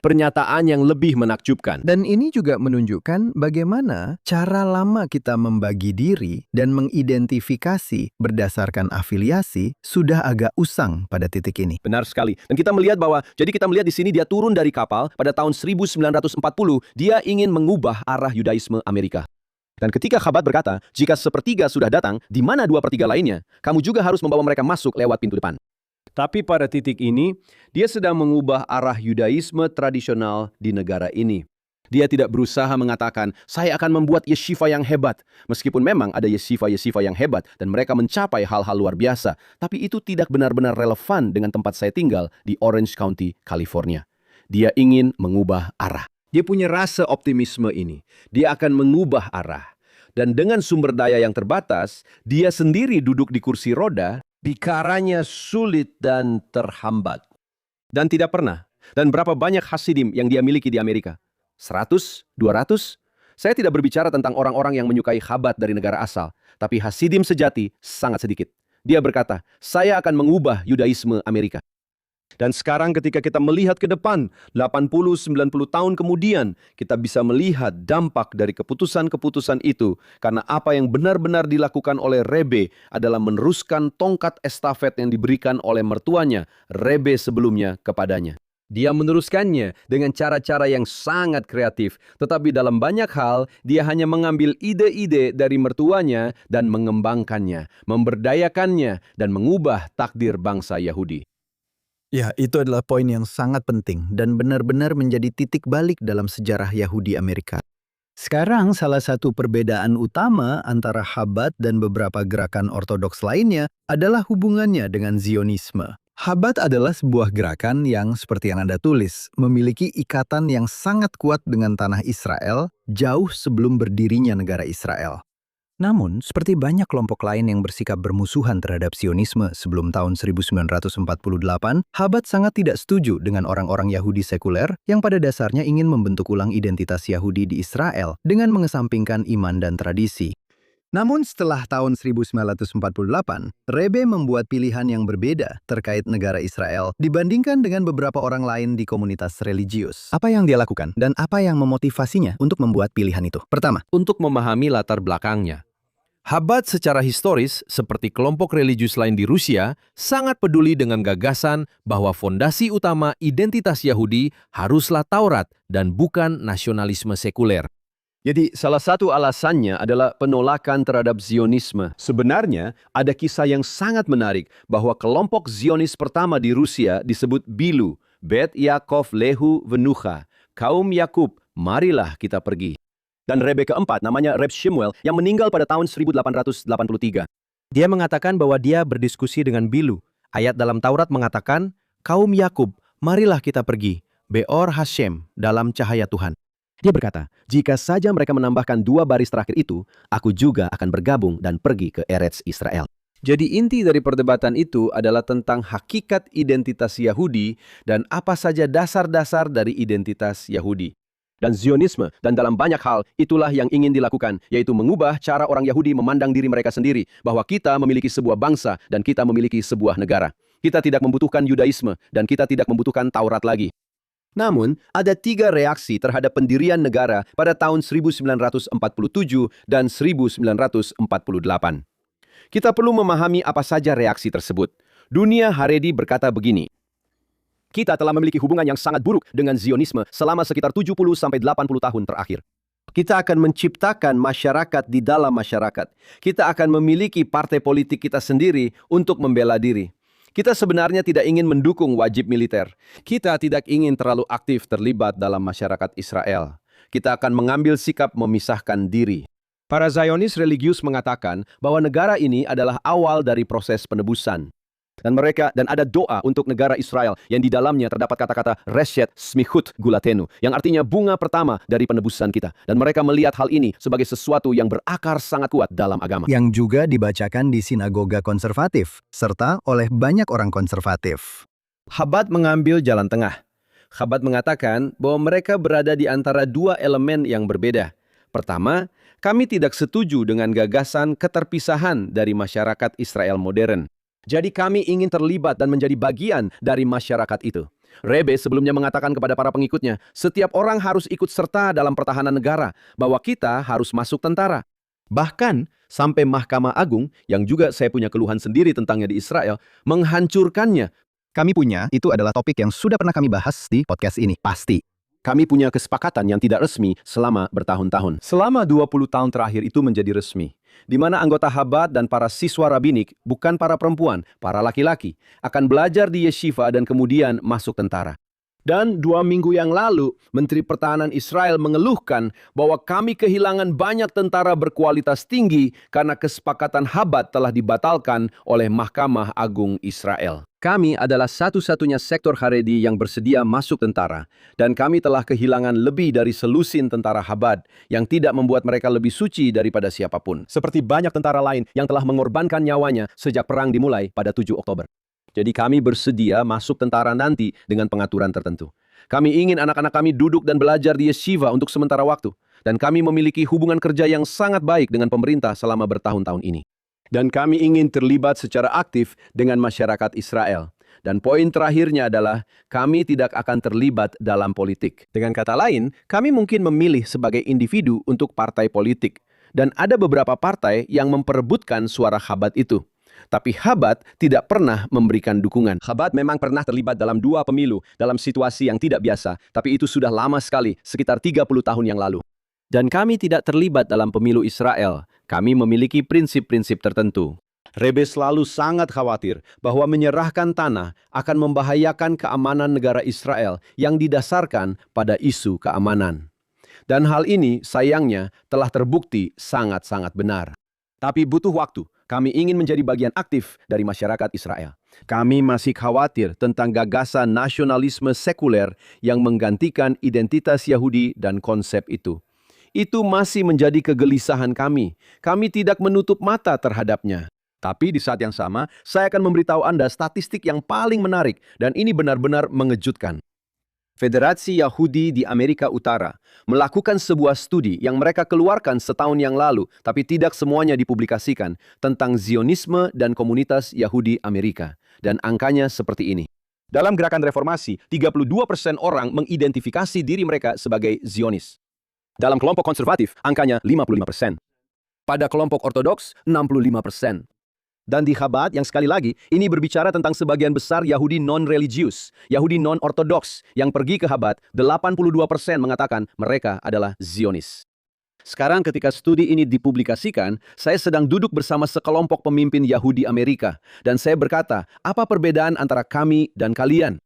S2: Pernyataan yang lebih menakjubkan.
S3: Dan ini juga menunjukkan bagaimana cara lama kita membagi diri dan mengidentifikasi berdasarkan afiliasi sudah agak usang pada titik ini.
S2: Benar sekali. Dan kita melihat jadi kita melihat di sini dia turun dari kapal pada tahun 1940, dia ingin mengubah arah Yudaisme Amerika. Dan ketika Chabad berkata, jika sepertiga sudah datang, di mana 2/3 lainnya? Kamu juga harus membawa mereka masuk lewat pintu depan. Tapi pada titik ini, dia sedang mengubah arah Yudaisme tradisional di negara ini. Dia tidak berusaha mengatakan, saya akan membuat yeshiva yang hebat. Meskipun memang ada yeshiva-yeshiva yang hebat dan mereka mencapai hal-hal luar biasa. Tapi itu tidak benar-benar relevan dengan tempat saya tinggal di Orange County, California. Dia ingin mengubah arah. Dia punya rasa optimisme ini. Dia akan mengubah arah. Dan dengan sumber daya yang terbatas, dia sendiri duduk di kursi roda, bicaranya sulit dan terhambat. Dan tidak pernah. Dan berapa banyak Hasidim yang dia miliki di Amerika? 100? 200? Saya tidak berbicara tentang orang-orang yang menyukai Chabad dari negara asal. Tapi Hasidim sejati sangat sedikit. Dia berkata, saya akan mengubah Yudaisme Amerika. Dan sekarang ketika kita melihat ke depan, 80-90 tahun kemudian, kita bisa melihat dampak dari keputusan-keputusan itu. Karena apa yang benar-benar dilakukan oleh Rebe adalah meneruskan tongkat estafet yang diberikan oleh mertuanya, Rebe sebelumnya, kepadanya. Dia meneruskannya dengan cara-cara yang sangat kreatif, tetapi dalam banyak hal dia hanya mengambil ide-ide dari mertuanya dan mengembangkannya, memberdayakannya, dan mengubah takdir bangsa Yahudi.
S3: Ya, itu adalah poin yang sangat penting dan benar-benar menjadi titik balik dalam sejarah Yahudi Amerika. Sekarang salah satu perbedaan utama antara Chabad dan beberapa gerakan ortodoks lainnya adalah hubungannya dengan Zionisme. Chabad adalah sebuah gerakan yang, seperti yang Anda tulis, memiliki ikatan yang sangat kuat dengan tanah Israel jauh sebelum berdirinya negara Israel. Namun, seperti banyak kelompok lain yang bersikap bermusuhan terhadap Zionisme sebelum tahun 1948, Chabad sangat tidak setuju dengan orang-orang Yahudi sekuler yang pada dasarnya ingin membentuk ulang identitas Yahudi di Israel dengan mengesampingkan iman dan tradisi. Namun setelah tahun 1948, Rebe membuat pilihan yang berbeda terkait negara Israel dibandingkan dengan beberapa orang lain di komunitas religius. Apa yang dia lakukan dan apa yang memotivasinya untuk membuat pilihan itu? Pertama,
S2: Untuk memahami latar belakangnya, Chabad secara historis, seperti kelompok religius lain di Rusia, sangat peduli dengan gagasan bahwa fondasi utama identitas Yahudi haruslah Taurat dan bukan nasionalisme sekuler. Jadi, salah satu alasannya adalah penolakan terhadap Zionisme. Sebenarnya, ada kisah yang sangat menarik bahwa kelompok Zionis pertama di Rusia disebut Bilu, Bet Yaakov Lehu Venucha, kaum Yakub, marilah kita pergi. Dan Rebe keempat namanya Reb Shemuel yang meninggal pada tahun 1883. Dia mengatakan bahwa dia berdiskusi dengan Bilu. Ayat dalam Taurat mengatakan, kaum Yakub, marilah kita pergi, Beor Hashem, dalam cahaya Tuhan. Dia berkata, jika saja mereka menambahkan 2 baris terakhir itu, aku juga akan bergabung dan pergi ke Eretz Israel. Jadi inti dari perdebatan itu adalah tentang hakikat identitas Yahudi dan apa saja dasar-dasar dari identitas Yahudi. Dan Zionisme, dan dalam banyak hal, itulah yang ingin dilakukan, yaitu mengubah cara orang Yahudi memandang diri mereka sendiri, bahwa kita memiliki sebuah bangsa dan kita memiliki sebuah negara. Kita tidak membutuhkan Yudaisme dan kita tidak membutuhkan Taurat lagi. Namun, ada 3 reaksi terhadap pendirian negara pada tahun 1947 dan 1948. Kita perlu memahami apa saja reaksi tersebut. Dunia Haredi berkata begini, kita telah memiliki hubungan yang sangat buruk dengan Zionisme selama sekitar 70-80 tahun terakhir. Kita akan menciptakan masyarakat di dalam masyarakat. Kita akan memiliki partai politik kita sendiri untuk membela diri. Kita sebenarnya tidak ingin mendukung wajib militer. Kita tidak ingin terlalu aktif terlibat dalam masyarakat Israel. Kita akan mengambil sikap memisahkan diri. Para Zionis religius mengatakan bahwa negara ini adalah awal dari proses penebusan. Dan ada doa untuk negara Israel yang di dalamnya terdapat kata-kata Reshet Smichut Gulatenu, yang artinya bunga pertama dari penebusan kita. Dan mereka melihat hal ini sebagai sesuatu yang berakar sangat kuat dalam agama.
S3: yang juga dibacakan di sinagoga konservatif, serta oleh banyak orang konservatif.
S2: Chabad mengambil jalan tengah. Chabad mengatakan bahwa mereka berada di antara 2 elemen yang berbeda. Pertama, kami tidak setuju dengan gagasan keterpisahan dari masyarakat Israel modern. Jadi kami ingin terlibat dan menjadi bagian dari masyarakat itu. Rebe sebelumnya mengatakan kepada para pengikutnya, setiap orang harus ikut serta dalam pertahanan negara, bahwa kita harus masuk tentara. Bahkan sampai Mahkamah Agung, yang juga saya punya keluhan sendiri tentangnya di Israel, menghancurkannya.
S3: Kami punya, itu adalah topik yang sudah pernah kami bahas di podcast ini, pasti.
S2: Kami punya kesepakatan yang tidak resmi selama bertahun-tahun. Selama 20 tahun terakhir itu menjadi resmi, di mana anggota Chabad dan para siswa rabbinik, bukan para perempuan, para laki-laki, akan belajar di yeshiva dan kemudian masuk tentara. Dan 2 minggu yang lalu, Menteri Pertahanan Israel mengeluhkan bahwa kami kehilangan banyak tentara berkualitas tinggi karena kesepakatan Chabad telah dibatalkan oleh Mahkamah Agung Israel. Kami adalah satu-satunya sektor Haredi yang bersedia masuk tentara, dan kami telah kehilangan lebih dari selusin tentara Chabad yang tidak membuat mereka lebih suci daripada siapapun. Seperti banyak tentara lain yang telah mengorbankan nyawanya sejak perang dimulai pada 7 Oktober. Jadi kami bersedia masuk tentara nanti dengan pengaturan tertentu. Kami ingin anak-anak kami duduk dan belajar di yeshiva untuk sementara waktu. Dan kami memiliki hubungan kerja yang sangat baik dengan pemerintah selama bertahun-tahun ini. Dan kami ingin terlibat secara aktif dengan masyarakat Israel. Dan poin terakhirnya adalah kami tidak akan terlibat dalam politik. Dengan kata lain, kami mungkin memilih sebagai individu untuk partai politik. Dan ada beberapa partai yang memperebutkan suara Chabad itu. Tapi Chabad tidak pernah memberikan dukungan. Chabad memang pernah terlibat dalam 2 pemilu dalam situasi yang tidak biasa, tapi itu sudah lama sekali, sekitar 30 tahun yang lalu. Dan kami tidak terlibat dalam pemilu Israel. Kami memiliki prinsip-prinsip tertentu. Rebe selalu sangat khawatir bahwa menyerahkan tanah akan membahayakan keamanan negara Israel yang didasarkan pada isu keamanan. Dan hal ini sayangnya telah terbukti sangat-sangat benar. Tapi butuh waktu. Kami ingin menjadi bagian aktif dari masyarakat Israel. Kami masih khawatir tentang gagasan nasionalisme sekuler yang menggantikan identitas Yahudi dan konsep itu. Itu masih menjadi kegelisahan kami. Kami tidak menutup mata terhadapnya. Tapi di saat yang sama, saya akan memberitahu Anda statistik yang paling menarik dan ini benar-benar mengejutkan. Federasi Yahudi di Amerika Utara melakukan sebuah studi yang mereka keluarkan setahun yang lalu, tapi tidak semuanya dipublikasikan, tentang Zionisme dan komunitas Yahudi Amerika. Dan angkanya seperti ini. Dalam gerakan reformasi, 32% orang mengidentifikasi diri mereka sebagai Zionis. Dalam kelompok konservatif, angkanya 55%. Pada kelompok ortodoks, 65%. Dan di Chabad yang sekali lagi, ini berbicara tentang sebagian besar Yahudi non-religius, Yahudi non-ortodoks, yang pergi ke Chabad, 82% mengatakan mereka adalah Zionis. Sekarang ketika studi ini dipublikasikan, saya sedang duduk bersama sekelompok pemimpin Yahudi Amerika, dan saya berkata, apa perbedaan antara kami dan kalian?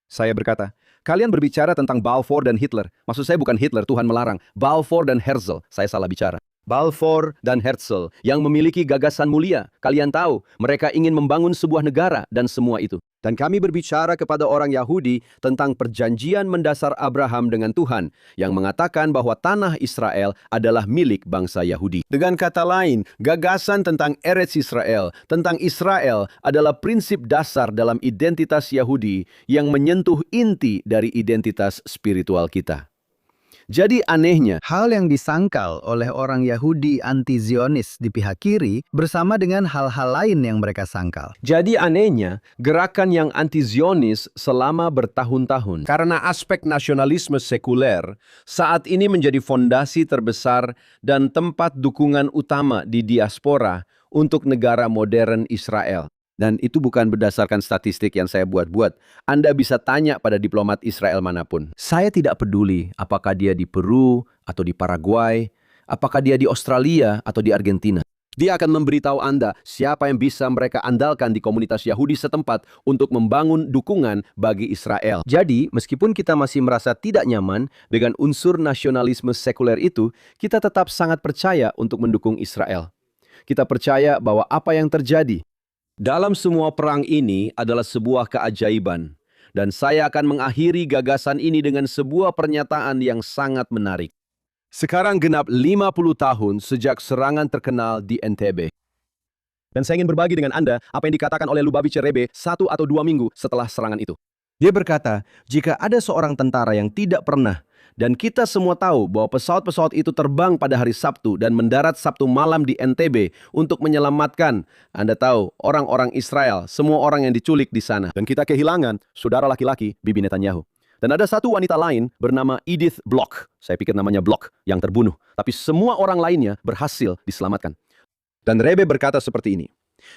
S2: Saya berkata, kalian berbicara tentang Balfour dan Hitler. Maksud saya bukan Hitler, Tuhan melarang. Balfour dan Herzl, saya salah bicara. Balfour dan Herzl yang memiliki gagasan mulia. Kalian tahu, mereka ingin membangun sebuah negara dan semua itu. Dan kami berbicara kepada orang Yahudi tentang perjanjian mendasar Abraham dengan Tuhan yang mengatakan bahwa tanah Israel adalah milik bangsa Yahudi. Dengan kata lain, gagasan tentang Eretz Israel, tentang Israel adalah prinsip dasar dalam identitas Yahudi yang menyentuh inti dari identitas spiritual kita. Jadi anehnya,
S3: Hal yang disangkal oleh orang Yahudi anti-Zionis di pihak kiri bersama dengan hal-hal lain yang mereka sangkal.
S2: gerakan yang anti-Zionis selama bertahun-tahun karena aspek nasionalisme sekuler saat ini menjadi fondasi terbesar dan tempat dukungan utama di diaspora untuk negara modern Israel. Dan itu bukan berdasarkan statistik yang saya buat-buat. Anda bisa tanya pada diplomat Israel manapun. Saya tidak peduli apakah dia di Peru atau di Paraguay, apakah dia di Australia atau di Argentina. Dia akan memberitahu Anda siapa yang bisa mereka andalkan di komunitas Yahudi setempat untuk membangun dukungan bagi Israel. Jadi, meskipun kita masih merasa tidak nyaman dengan unsur nasionalisme sekuler itu, kita tetap sangat percaya untuk mendukung Israel. Kita percaya bahwa apa yang terjadi dalam semua perang ini adalah sebuah keajaiban. Dan saya akan mengakhiri gagasan ini dengan sebuah pernyataan yang sangat menarik. Sekarang genap 50 tahun sejak serangan terkenal di Entebbe. Dan saya ingin berbagi dengan Anda apa yang dikatakan oleh Lubavitcher Rebbe 1 atau 2 minggu setelah serangan itu. Dia berkata, jika ada seorang tentara yang tidak pernah, dan kita semua tahu bahwa pesawat-pesawat itu terbang pada hari Sabtu dan mendarat Sabtu malam di Entebbe untuk menyelamatkan, Anda tahu, orang-orang Israel, semua orang yang diculik di sana. Dan kita kehilangan saudara laki-laki Bibi Netanyahu. Dan ada satu wanita lain bernama Edith Block, saya pikir namanya Block, yang terbunuh. Tapi semua orang lainnya berhasil diselamatkan. Dan Rebbe berkata seperti ini,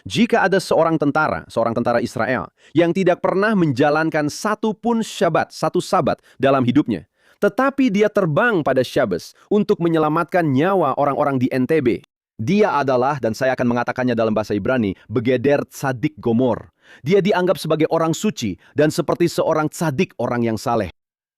S2: jika ada seorang tentara Israel, yang tidak pernah menjalankan satu pun satu sabat dalam hidupnya, tetapi dia terbang pada Syabas untuk menyelamatkan nyawa orang-orang di Entebbe. Dia adalah, dan saya akan mengatakannya dalam bahasa Ibrani, Begeder Tzadik Gomor. Dia dianggap sebagai orang suci dan seperti seorang tzadik, orang yang saleh.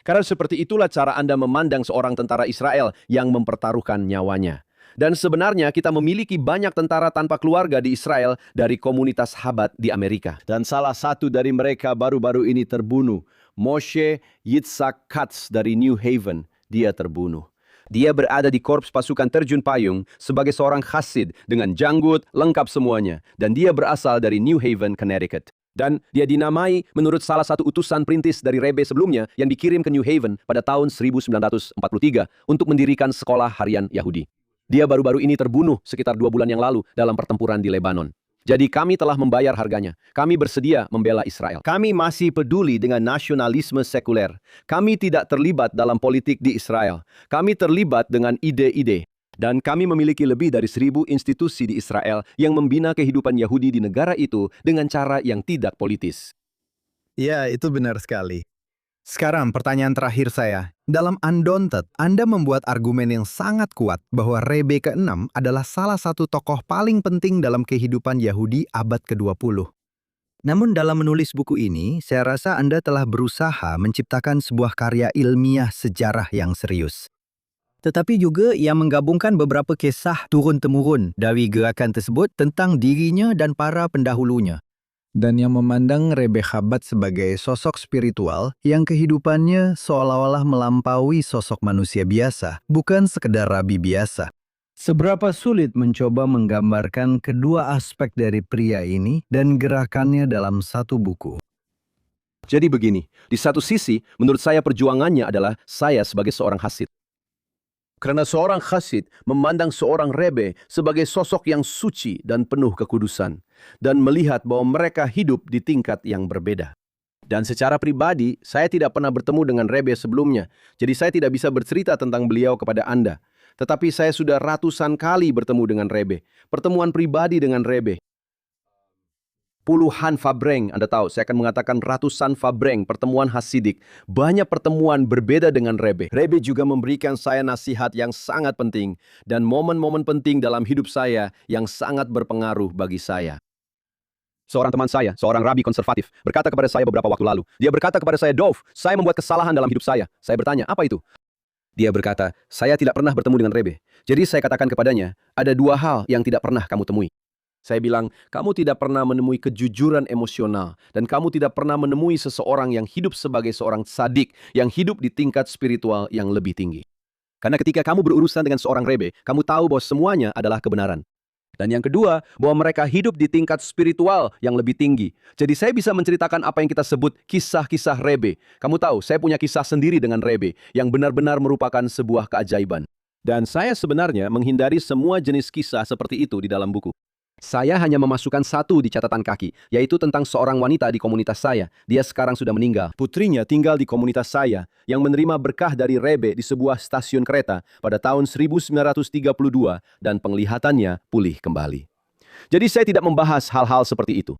S2: Karena seperti itulah cara Anda memandang seorang tentara Israel yang mempertaruhkan nyawanya. Dan sebenarnya kita memiliki banyak tentara tanpa keluarga di Israel dari komunitas Chabad di Amerika. Dan salah satu dari mereka baru-baru ini terbunuh. Moshe Yitzhak Katz dari New Haven, dia terbunuh. Dia berada di korps pasukan terjun payung sebagai seorang Hasid dengan janggut, lengkap semuanya. Dan dia berasal dari New Haven, Connecticut. Dan dia dinamai menurut salah satu utusan perintis dari Rebbe sebelumnya yang dikirim ke New Haven pada tahun 1943 untuk mendirikan sekolah harian Yahudi. Dia baru-baru ini terbunuh sekitar 2 bulan yang lalu dalam pertempuran di Lebanon. Jadi kami telah membayar harganya. Kami bersedia membela Israel.
S3: Kami masih peduli dengan nasionalisme sekuler. Kami tidak terlibat dalam politik di Israel.
S2: Kami terlibat dengan ide-ide. Dan kami memiliki lebih dari 1.000 institusi di Israel yang membina kehidupan Yahudi di negara itu dengan cara yang tidak politis.
S1: Ya, itu benar sekali. Sekarang pertanyaan terakhir saya. Dalam Undaunted, Anda membuat argumen yang sangat kuat bahwa Rebe ke-6 adalah salah satu tokoh paling penting dalam kehidupan Yahudi abad ke-20.
S3: Namun dalam menulis buku ini, saya rasa Anda telah berusaha menciptakan sebuah karya ilmiah sejarah yang serius. Tetapi juga ia menggabungkan beberapa kisah turun-temurun dari gerakan tersebut tentang dirinya dan para pendahulunya.
S1: Dan yang memandang Rebe Chabad sebagai sosok spiritual yang kehidupannya seolah-olah melampaui sosok manusia biasa, bukan sekedar rabi biasa. Seberapa sulit mencoba menggambarkan kedua aspek dari pria ini dan gerakannya dalam satu buku.
S2: Jadi begini, di satu sisi, menurut saya perjuangannya adalah saya sebagai seorang Hasid. Karena seorang Hasid memandang seorang Rebe sebagai sosok yang suci dan penuh kekudusan, dan melihat bahwa mereka hidup di tingkat yang berbeda. Dan secara pribadi, saya tidak pernah bertemu dengan Rebe sebelumnya, jadi saya tidak bisa bercerita tentang beliau kepada Anda. Tetapi saya sudah ratusan kali bertemu dengan Rebe, pertemuan pribadi dengan Rebe. Puluhan fabreng, Anda tahu, saya akan mengatakan ratusan fabreng pertemuan hasidik. Banyak pertemuan berbeda dengan Rebe. Rebe juga memberikan saya nasihat yang sangat penting dan momen-momen penting dalam hidup saya yang sangat berpengaruh bagi saya. Seorang teman saya, seorang rabi konservatif, berkata kepada saya beberapa waktu lalu. Dia berkata kepada saya, Dov, saya membuat kesalahan dalam hidup saya. Saya bertanya, apa itu? Dia berkata, saya tidak pernah bertemu dengan Rebe. Jadi saya katakan kepadanya, ada dua hal yang tidak pernah kamu temui. Saya bilang, kamu tidak pernah menemui kejujuran emosional, dan kamu tidak pernah menemui seseorang yang hidup sebagai seorang tzadik, yang hidup di tingkat spiritual yang lebih tinggi. Karena ketika kamu berurusan dengan seorang Rebe, kamu tahu bahwa semuanya adalah kebenaran. Dan yang kedua, bahwa mereka hidup di tingkat spiritual yang lebih tinggi. Jadi saya bisa menceritakan apa yang kita sebut kisah-kisah Rebe. Kamu tahu, saya punya kisah sendiri dengan Rebe, yang benar-benar merupakan sebuah keajaiban. Dan saya sebenarnya menghindari semua jenis kisah seperti itu di dalam buku. Saya hanya memasukkan satu di catatan kaki, yaitu tentang seorang wanita di komunitas saya. Dia sekarang sudah meninggal. Putrinya tinggal di komunitas saya, yang menerima berkah dari Rebe di sebuah stasiun kereta pada tahun 1932, dan penglihatannya pulih kembali. Jadi saya tidak membahas hal-hal seperti itu.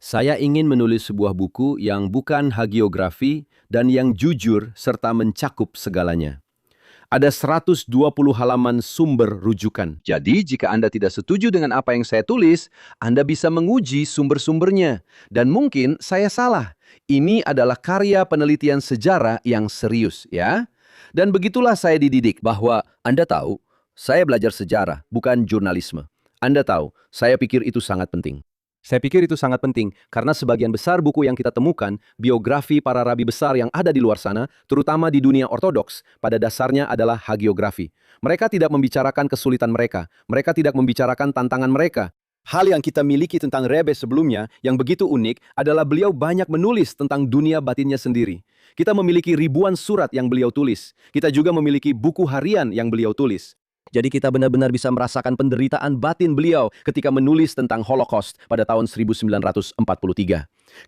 S2: Saya ingin menulis sebuah buku yang bukan hagiografi dan yang jujur serta mencakup segalanya. Ada 120 halaman sumber rujukan. Jadi, jika Anda tidak setuju dengan apa yang saya tulis, Anda bisa menguji sumber-sumbernya. Dan mungkin saya salah. Ini adalah karya penelitian sejarah yang serius, ya. Dan begitulah saya dididik bahwa Anda tahu, saya belajar sejarah, bukan jurnalisme. Anda tahu, saya pikir itu sangat penting. Saya pikir itu sangat penting karena sebagian besar buku yang kita temukan, biografi para rabi besar yang ada di luar sana, terutama di dunia ortodoks, pada dasarnya adalah hagiografi. Mereka tidak membicarakan kesulitan mereka, mereka tidak membicarakan tantangan mereka. Hal yang kita miliki tentang Rebe sebelumnya yang begitu unik adalah beliau banyak menulis tentang dunia batinnya sendiri. Kita memiliki ribuan surat yang beliau tulis. Kita juga memiliki buku harian yang beliau tulis. Jadi kita benar-benar bisa merasakan penderitaan batin beliau ketika menulis tentang Holocaust pada tahun 1943.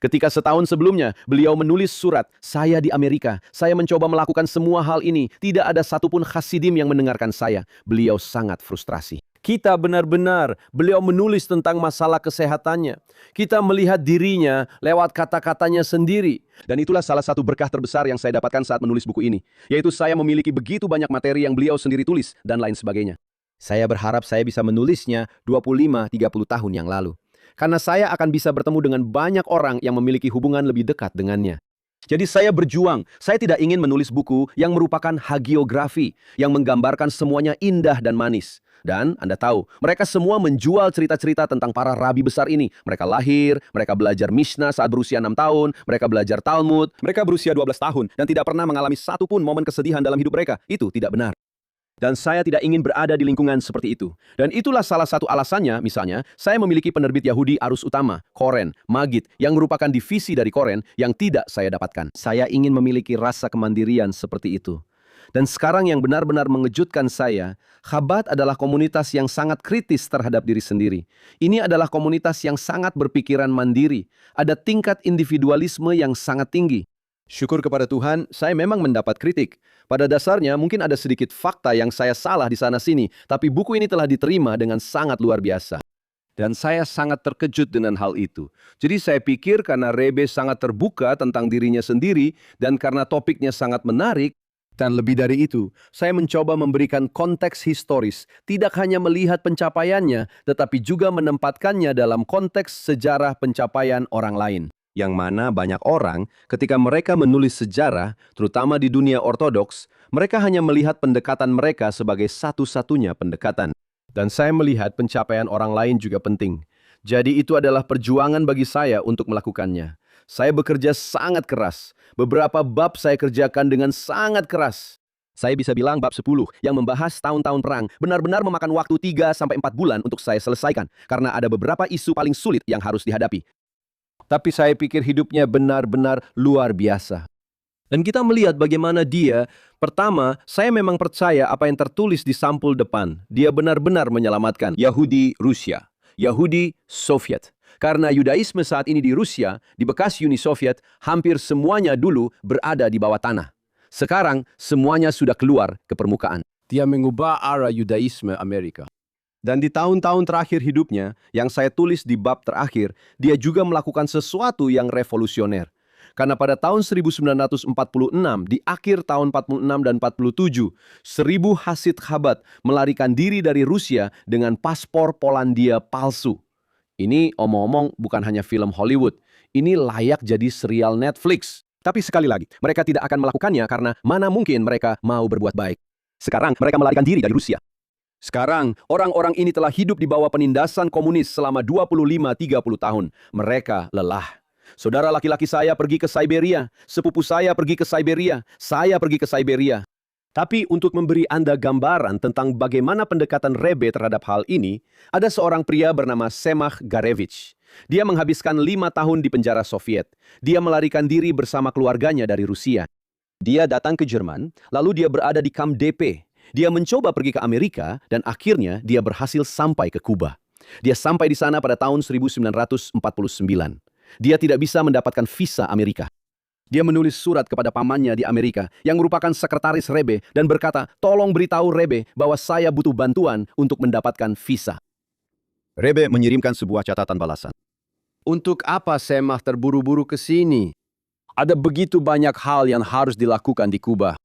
S2: Ketika setahun sebelumnya, beliau menulis surat, saya di Amerika, saya mencoba melakukan semua hal ini, tidak ada satupun Hasidim yang mendengarkan saya. Beliau sangat frustrasi. Kita benar-benar, beliau menulis tentang masalah kesehatannya. Kita melihat dirinya lewat kata-katanya sendiri. Dan itulah salah satu berkah terbesar yang saya dapatkan saat menulis buku ini. Yaitu saya memiliki begitu banyak materi yang beliau sendiri tulis dan lain sebagainya. Saya berharap saya bisa menulisnya 25-30 tahun yang lalu. Karena saya akan bisa bertemu dengan banyak orang yang memiliki hubungan lebih dekat dengannya. Jadi saya berjuang, saya tidak ingin menulis buku yang merupakan hagiografi, yang menggambarkan semuanya indah dan manis. Dan Anda tahu, mereka semua menjual cerita-cerita tentang para rabi besar ini. Mereka lahir, mereka belajar Mishnah saat berusia 6 tahun, mereka belajar Talmud, mereka berusia 12 tahun, dan tidak pernah mengalami satupun momen kesedihan dalam hidup mereka. Itu tidak benar. Dan saya tidak ingin berada di lingkungan seperti itu. Dan itulah salah satu alasannya, misalnya, saya memiliki penerbit Yahudi arus utama, Koren, Magid, yang merupakan divisi dari Koren yang tidak saya dapatkan. Saya ingin memiliki rasa kemandirian seperti itu. Dan sekarang yang benar-benar mengejutkan saya, Chabad adalah komunitas yang sangat kritis terhadap diri sendiri. Ini adalah komunitas yang sangat berpikiran mandiri. Ada tingkat individualisme yang sangat tinggi. Syukur kepada Tuhan, saya memang mendapat kritik. Pada dasarnya mungkin ada sedikit fakta yang saya salah di sana-sini, tapi buku ini telah diterima dengan sangat luar biasa. Dan saya sangat terkejut dengan hal itu. Jadi saya pikir karena Rebe sangat terbuka tentang dirinya sendiri dan karena topiknya sangat menarik, dan lebih dari itu, saya mencoba memberikan konteks historis, tidak hanya melihat pencapaiannya, tetapi juga menempatkannya dalam konteks sejarah pencapaian orang lain. Yang mana banyak orang, ketika mereka menulis sejarah, terutama di dunia ortodoks, mereka hanya melihat pendekatan mereka sebagai satu-satunya pendekatan. Dan saya melihat pencapaian orang lain juga penting. Jadi itu adalah perjuangan bagi saya untuk melakukannya. Saya bekerja sangat keras. Beberapa bab saya kerjakan dengan sangat keras. Saya bisa bilang bab 10 yang membahas tahun-tahun perang benar-benar memakan waktu 3-4 bulan untuk saya selesaikan. Karena ada beberapa isu paling sulit yang harus dihadapi. Tapi saya pikir hidupnya benar-benar luar biasa. Dan kita melihat bagaimana dia, pertama, saya memang percaya apa yang tertulis di sampul depan. Dia benar-benar menyelamatkan Yahudi Rusia, Yahudi Soviet. Karena Yudaisme saat ini di Rusia, di bekas Uni Soviet, hampir semuanya dulu berada di bawah tanah. Sekarang, semuanya sudah keluar ke permukaan. Dia mengubah arah Yudaisme Amerika. Dan di tahun-tahun terakhir hidupnya, yang saya tulis di bab terakhir, dia juga melakukan sesuatu yang revolusioner. Karena pada tahun 1946, di akhir tahun 46 dan 47, 1000 Hasid Chabad melarikan diri dari Rusia dengan paspor Polandia palsu. Ini omong-omong bukan hanya film Hollywood, ini layak jadi serial Netflix. Tapi sekali lagi, mereka tidak akan melakukannya karena mana mungkin mereka mau berbuat baik. Sekarang mereka melarikan diri dari Rusia. Sekarang, orang-orang ini telah hidup di bawah penindasan komunis selama 25-30 tahun. Mereka lelah. Saudara laki-laki saya pergi ke Siberia, sepupu saya pergi ke Siberia, saya pergi ke Siberia. Tapi untuk memberi Anda gambaran tentang bagaimana pendekatan Rebe terhadap hal ini, ada seorang pria bernama Semach Garevich. Dia menghabiskan 5 tahun di penjara Soviet. Dia melarikan diri bersama keluarganya dari Rusia. Dia datang ke Jerman, lalu dia berada di kamp DP. Dia mencoba pergi ke Amerika dan akhirnya dia berhasil sampai ke Kuba. Dia sampai di sana pada tahun 1949. Dia tidak bisa mendapatkan visa Amerika. Dia menulis surat kepada pamannya di Amerika yang merupakan sekretaris Rebe dan berkata, tolong beritahu Rebe bahwa saya butuh bantuan untuk mendapatkan visa. Rebe mengirimkan sebuah catatan balasan. Untuk apa Semach terburu-buru ke sini? Ada begitu banyak hal yang harus dilakukan di Kuba.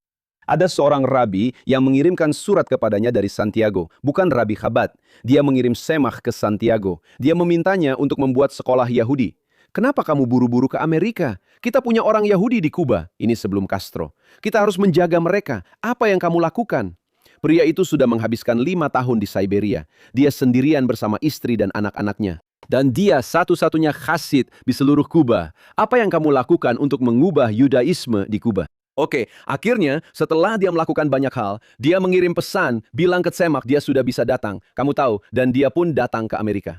S2: Ada seorang rabi yang mengirimkan surat kepadanya dari Santiago, bukan Rabi Chabad. Dia mengirim Semach ke Santiago. Dia memintanya untuk membuat sekolah Yahudi. Kenapa kamu buru-buru ke Amerika? Kita punya orang Yahudi di Kuba. Ini sebelum Castro. Kita harus menjaga mereka. Apa yang kamu lakukan? Pria itu sudah menghabiskan 5 tahun di Siberia. Dia sendirian bersama istri dan anak-anaknya. Dan dia satu-satunya Hasid di seluruh Kuba. Apa yang kamu lakukan untuk mengubah Yudaisme di Kuba? Oke, akhirnya setelah dia melakukan banyak hal, dia mengirim pesan, bilang ke Semach dia sudah bisa datang. Kamu tahu, dan dia pun datang ke Amerika.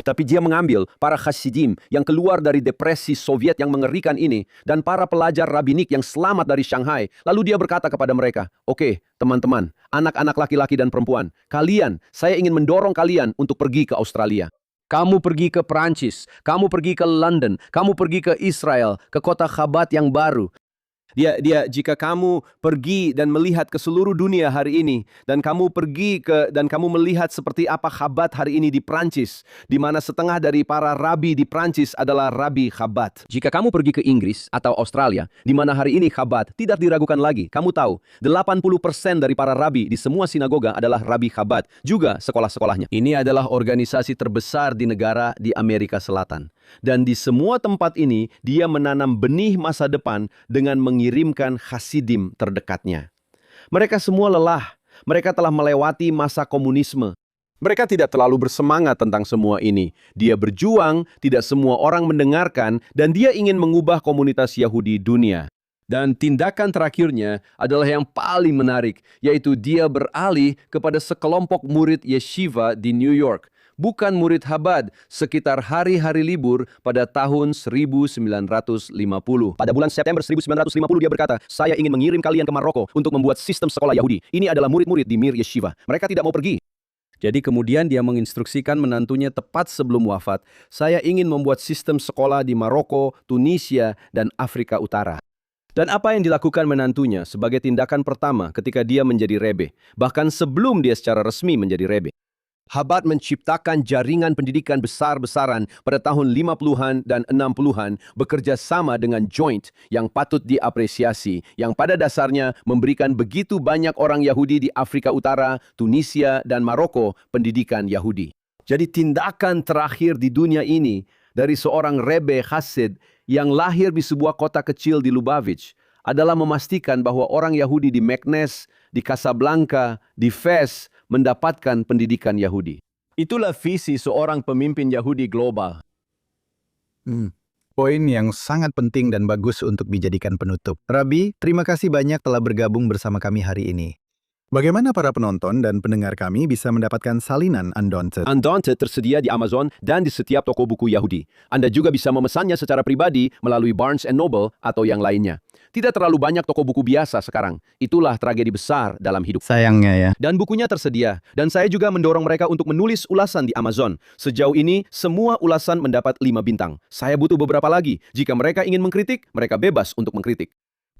S2: Tapi dia mengambil para Hasidim yang keluar dari depresi Soviet yang mengerikan ini dan para pelajar rabbinik yang selamat dari Shanghai. Lalu dia berkata kepada mereka, oke, teman-teman, anak-anak laki-laki dan perempuan, saya ingin mendorong kalian untuk pergi ke Australia. Kamu pergi ke Perancis, kamu pergi ke London, kamu pergi ke Israel, ke kota Chabad yang baru. Jika kamu pergi dan melihat ke seluruh dunia hari ini, dan kamu melihat seperti apa Chabad hari ini di Prancis, di mana setengah dari para rabi di Prancis adalah rabi Chabad. Jika kamu pergi ke Inggris atau Australia, di mana hari ini Chabad tidak diragukan lagi, kamu tahu, 80% dari para rabi di semua sinagoga adalah rabi Chabad, juga sekolah-sekolahnya. Ini adalah organisasi terbesar di negara di Amerika Selatan. Dan di semua tempat ini, dia menanam benih masa depan dengan mengirimkan Hasidim terdekatnya. Mereka semua lelah. Mereka telah melewati masa komunisme. Mereka tidak terlalu bersemangat tentang semua ini. Dia berjuang, tidak semua orang mendengarkan, dan dia ingin mengubah komunitas Yahudi dunia. Dan tindakan terakhirnya adalah yang paling menarik, yaitu dia beralih kepada sekelompok murid yeshiva di New York. bukan murid Chabad sekitar hari-hari libur pada tahun 1950. Pada bulan September 1950 dia berkata, "Saya ingin mengirim kalian ke Maroko untuk membuat sistem sekolah Yahudi. Ini adalah murid-murid di Mir Yeshiva. Mereka tidak mau pergi." Jadi kemudian dia menginstruksikan menantunya tepat sebelum wafat, "Saya ingin membuat sistem sekolah di Maroko, Tunisia, dan Afrika Utara." Dan apa yang dilakukan menantunya sebagai tindakan pertama ketika dia menjadi rebe, bahkan sebelum dia secara resmi menjadi rebe? Chabad menciptakan jaringan pendidikan besar-besaran pada tahun 50-an dan 60-an bekerja sama dengan Joint yang patut diapresiasi, yang pada dasarnya memberikan begitu banyak orang Yahudi di Afrika Utara, Tunisia, dan Maroko pendidikan Yahudi. Jadi tindakan terakhir di dunia ini dari seorang rebe Hasid yang lahir di sebuah kota kecil di Lubavitch adalah memastikan bahwa orang Yahudi di Meknes, di Casablanca, di Fez mendapatkan pendidikan Yahudi. Itulah visi seorang pemimpin Yahudi global.
S1: Poin yang sangat penting dan bagus untuk dijadikan penutup. Rabi, terima kasih banyak telah bergabung bersama kami hari ini. Bagaimana para penonton dan pendengar kami bisa mendapatkan salinan Undaunted?
S2: Undaunted tersedia di Amazon dan di setiap toko buku Yahudi. Anda juga bisa memesannya secara pribadi melalui Barnes & Noble atau yang lainnya. Tidak terlalu banyak toko buku biasa sekarang. Itulah tragedi besar dalam hidup.
S1: Sayangnya ya.
S2: Dan bukunya tersedia. Dan saya juga mendorong mereka untuk menulis ulasan di Amazon. Sejauh ini, semua ulasan mendapat 5 bintang. Saya butuh beberapa lagi. Jika mereka ingin mengkritik, mereka bebas untuk mengkritik.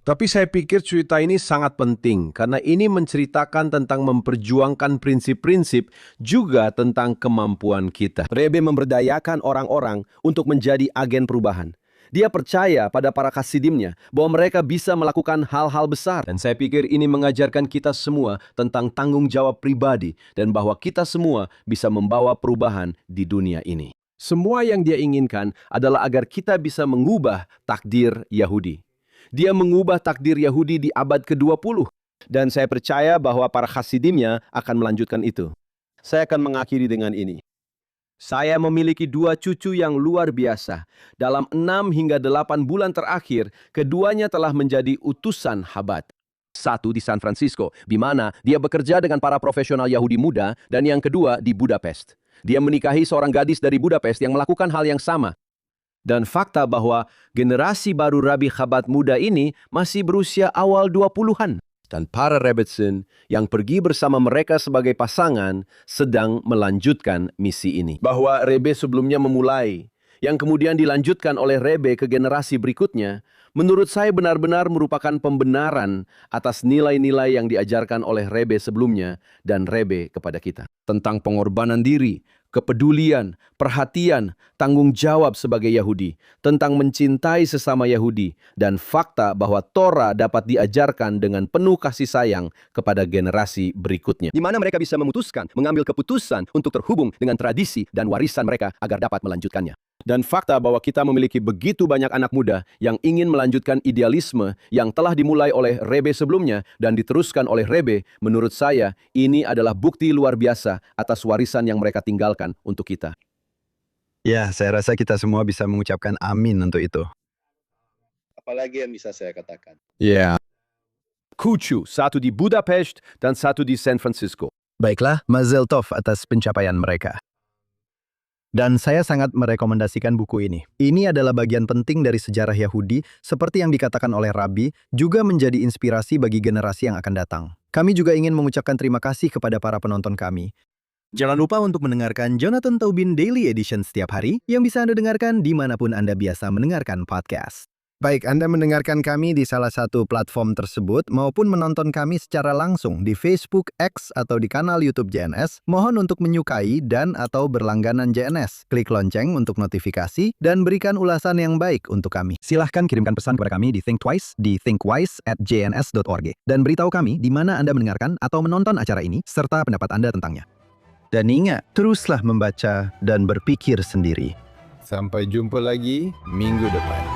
S2: Tapi saya pikir cerita ini sangat penting karena ini menceritakan tentang memperjuangkan prinsip-prinsip juga tentang kemampuan kita. Rebe memberdayakan orang-orang untuk menjadi agen perubahan. Dia percaya pada para kasidimnya bahwa mereka bisa melakukan hal-hal besar. Dan saya pikir ini mengajarkan kita semua tentang tanggung jawab pribadi dan bahwa kita semua bisa membawa perubahan di dunia ini. Semua yang dia inginkan adalah agar kita bisa mengubah takdir Yahudi. Dia mengubah takdir Yahudi di abad ke-20. Dan saya percaya bahwa para Hasidimnya akan melanjutkan itu. Saya akan mengakhiri dengan ini. Saya memiliki 2 cucu yang luar biasa. Dalam 6 hingga 8 bulan terakhir, keduanya telah menjadi utusan Chabad. Satu di San Francisco, di mana dia bekerja dengan para profesional Yahudi muda, dan yang kedua di Budapest. Dia menikahi seorang gadis dari Budapest yang melakukan hal yang sama. Dan fakta bahwa generasi baru Rabi Chabad muda ini masih berusia awal 20-an. Dan para Rebbetzin yang pergi bersama mereka sebagai pasangan sedang melanjutkan misi ini. Bahwa Rebe sebelumnya memulai, yang kemudian dilanjutkan oleh Rebe ke generasi berikutnya, menurut saya benar-benar merupakan pembenaran atas nilai-nilai yang diajarkan oleh Rebe sebelumnya dan Rebe kepada kita. Tentang pengorbanan diri, kepedulian, perhatian, tanggung jawab sebagai Yahudi, tentang mencintai sesama Yahudi, dan fakta bahwa Torah dapat diajarkan dengan penuh kasih sayang kepada generasi berikutnya. Di mana mereka bisa memutuskan, mengambil keputusan untuk terhubung dengan tradisi dan warisan mereka agar dapat melanjutkannya. Dan fakta bahwa kita memiliki begitu banyak anak muda yang ingin melanjutkan idealisme yang telah dimulai oleh Rebe sebelumnya dan diteruskan oleh Rebe, menurut saya ini adalah bukti luar biasa atas warisan yang mereka tinggalkan untuk kita.
S1: Ya, saya rasa kita semua bisa mengucapkan amin untuk itu.
S5: Apalagi yang bisa saya katakan?
S2: Ya. Kucu, satu di Budapest dan satu di San Francisco.
S1: Baiklah, Mazel Tov atas pencapaian mereka. Dan saya sangat merekomendasikan buku ini. Ini adalah bagian penting dari sejarah Yahudi, seperti yang dikatakan oleh Rabi, juga menjadi inspirasi bagi generasi yang akan datang. Kami juga ingin mengucapkan terima kasih kepada para penonton kami. Jangan lupa untuk mendengarkan Jonathan Taubin Daily Edition setiap hari, yang bisa Anda dengarkan dimanapun Anda biasa mendengarkan podcast. Baik, Anda mendengarkan kami di salah satu platform tersebut maupun menonton kami secara langsung di Facebook, X, atau di kanal YouTube JNS, mohon untuk menyukai dan atau berlangganan JNS. Klik lonceng untuk notifikasi dan berikan ulasan yang baik untuk kami. Silahkan kirimkan pesan kepada kami di Think Twice di thinkwise@jns.org dan beritahu kami di mana Anda mendengarkan atau menonton acara ini serta pendapat Anda tentangnya. Dan ingat, teruslah membaca dan berpikir sendiri. Sampai jumpa lagi minggu depan.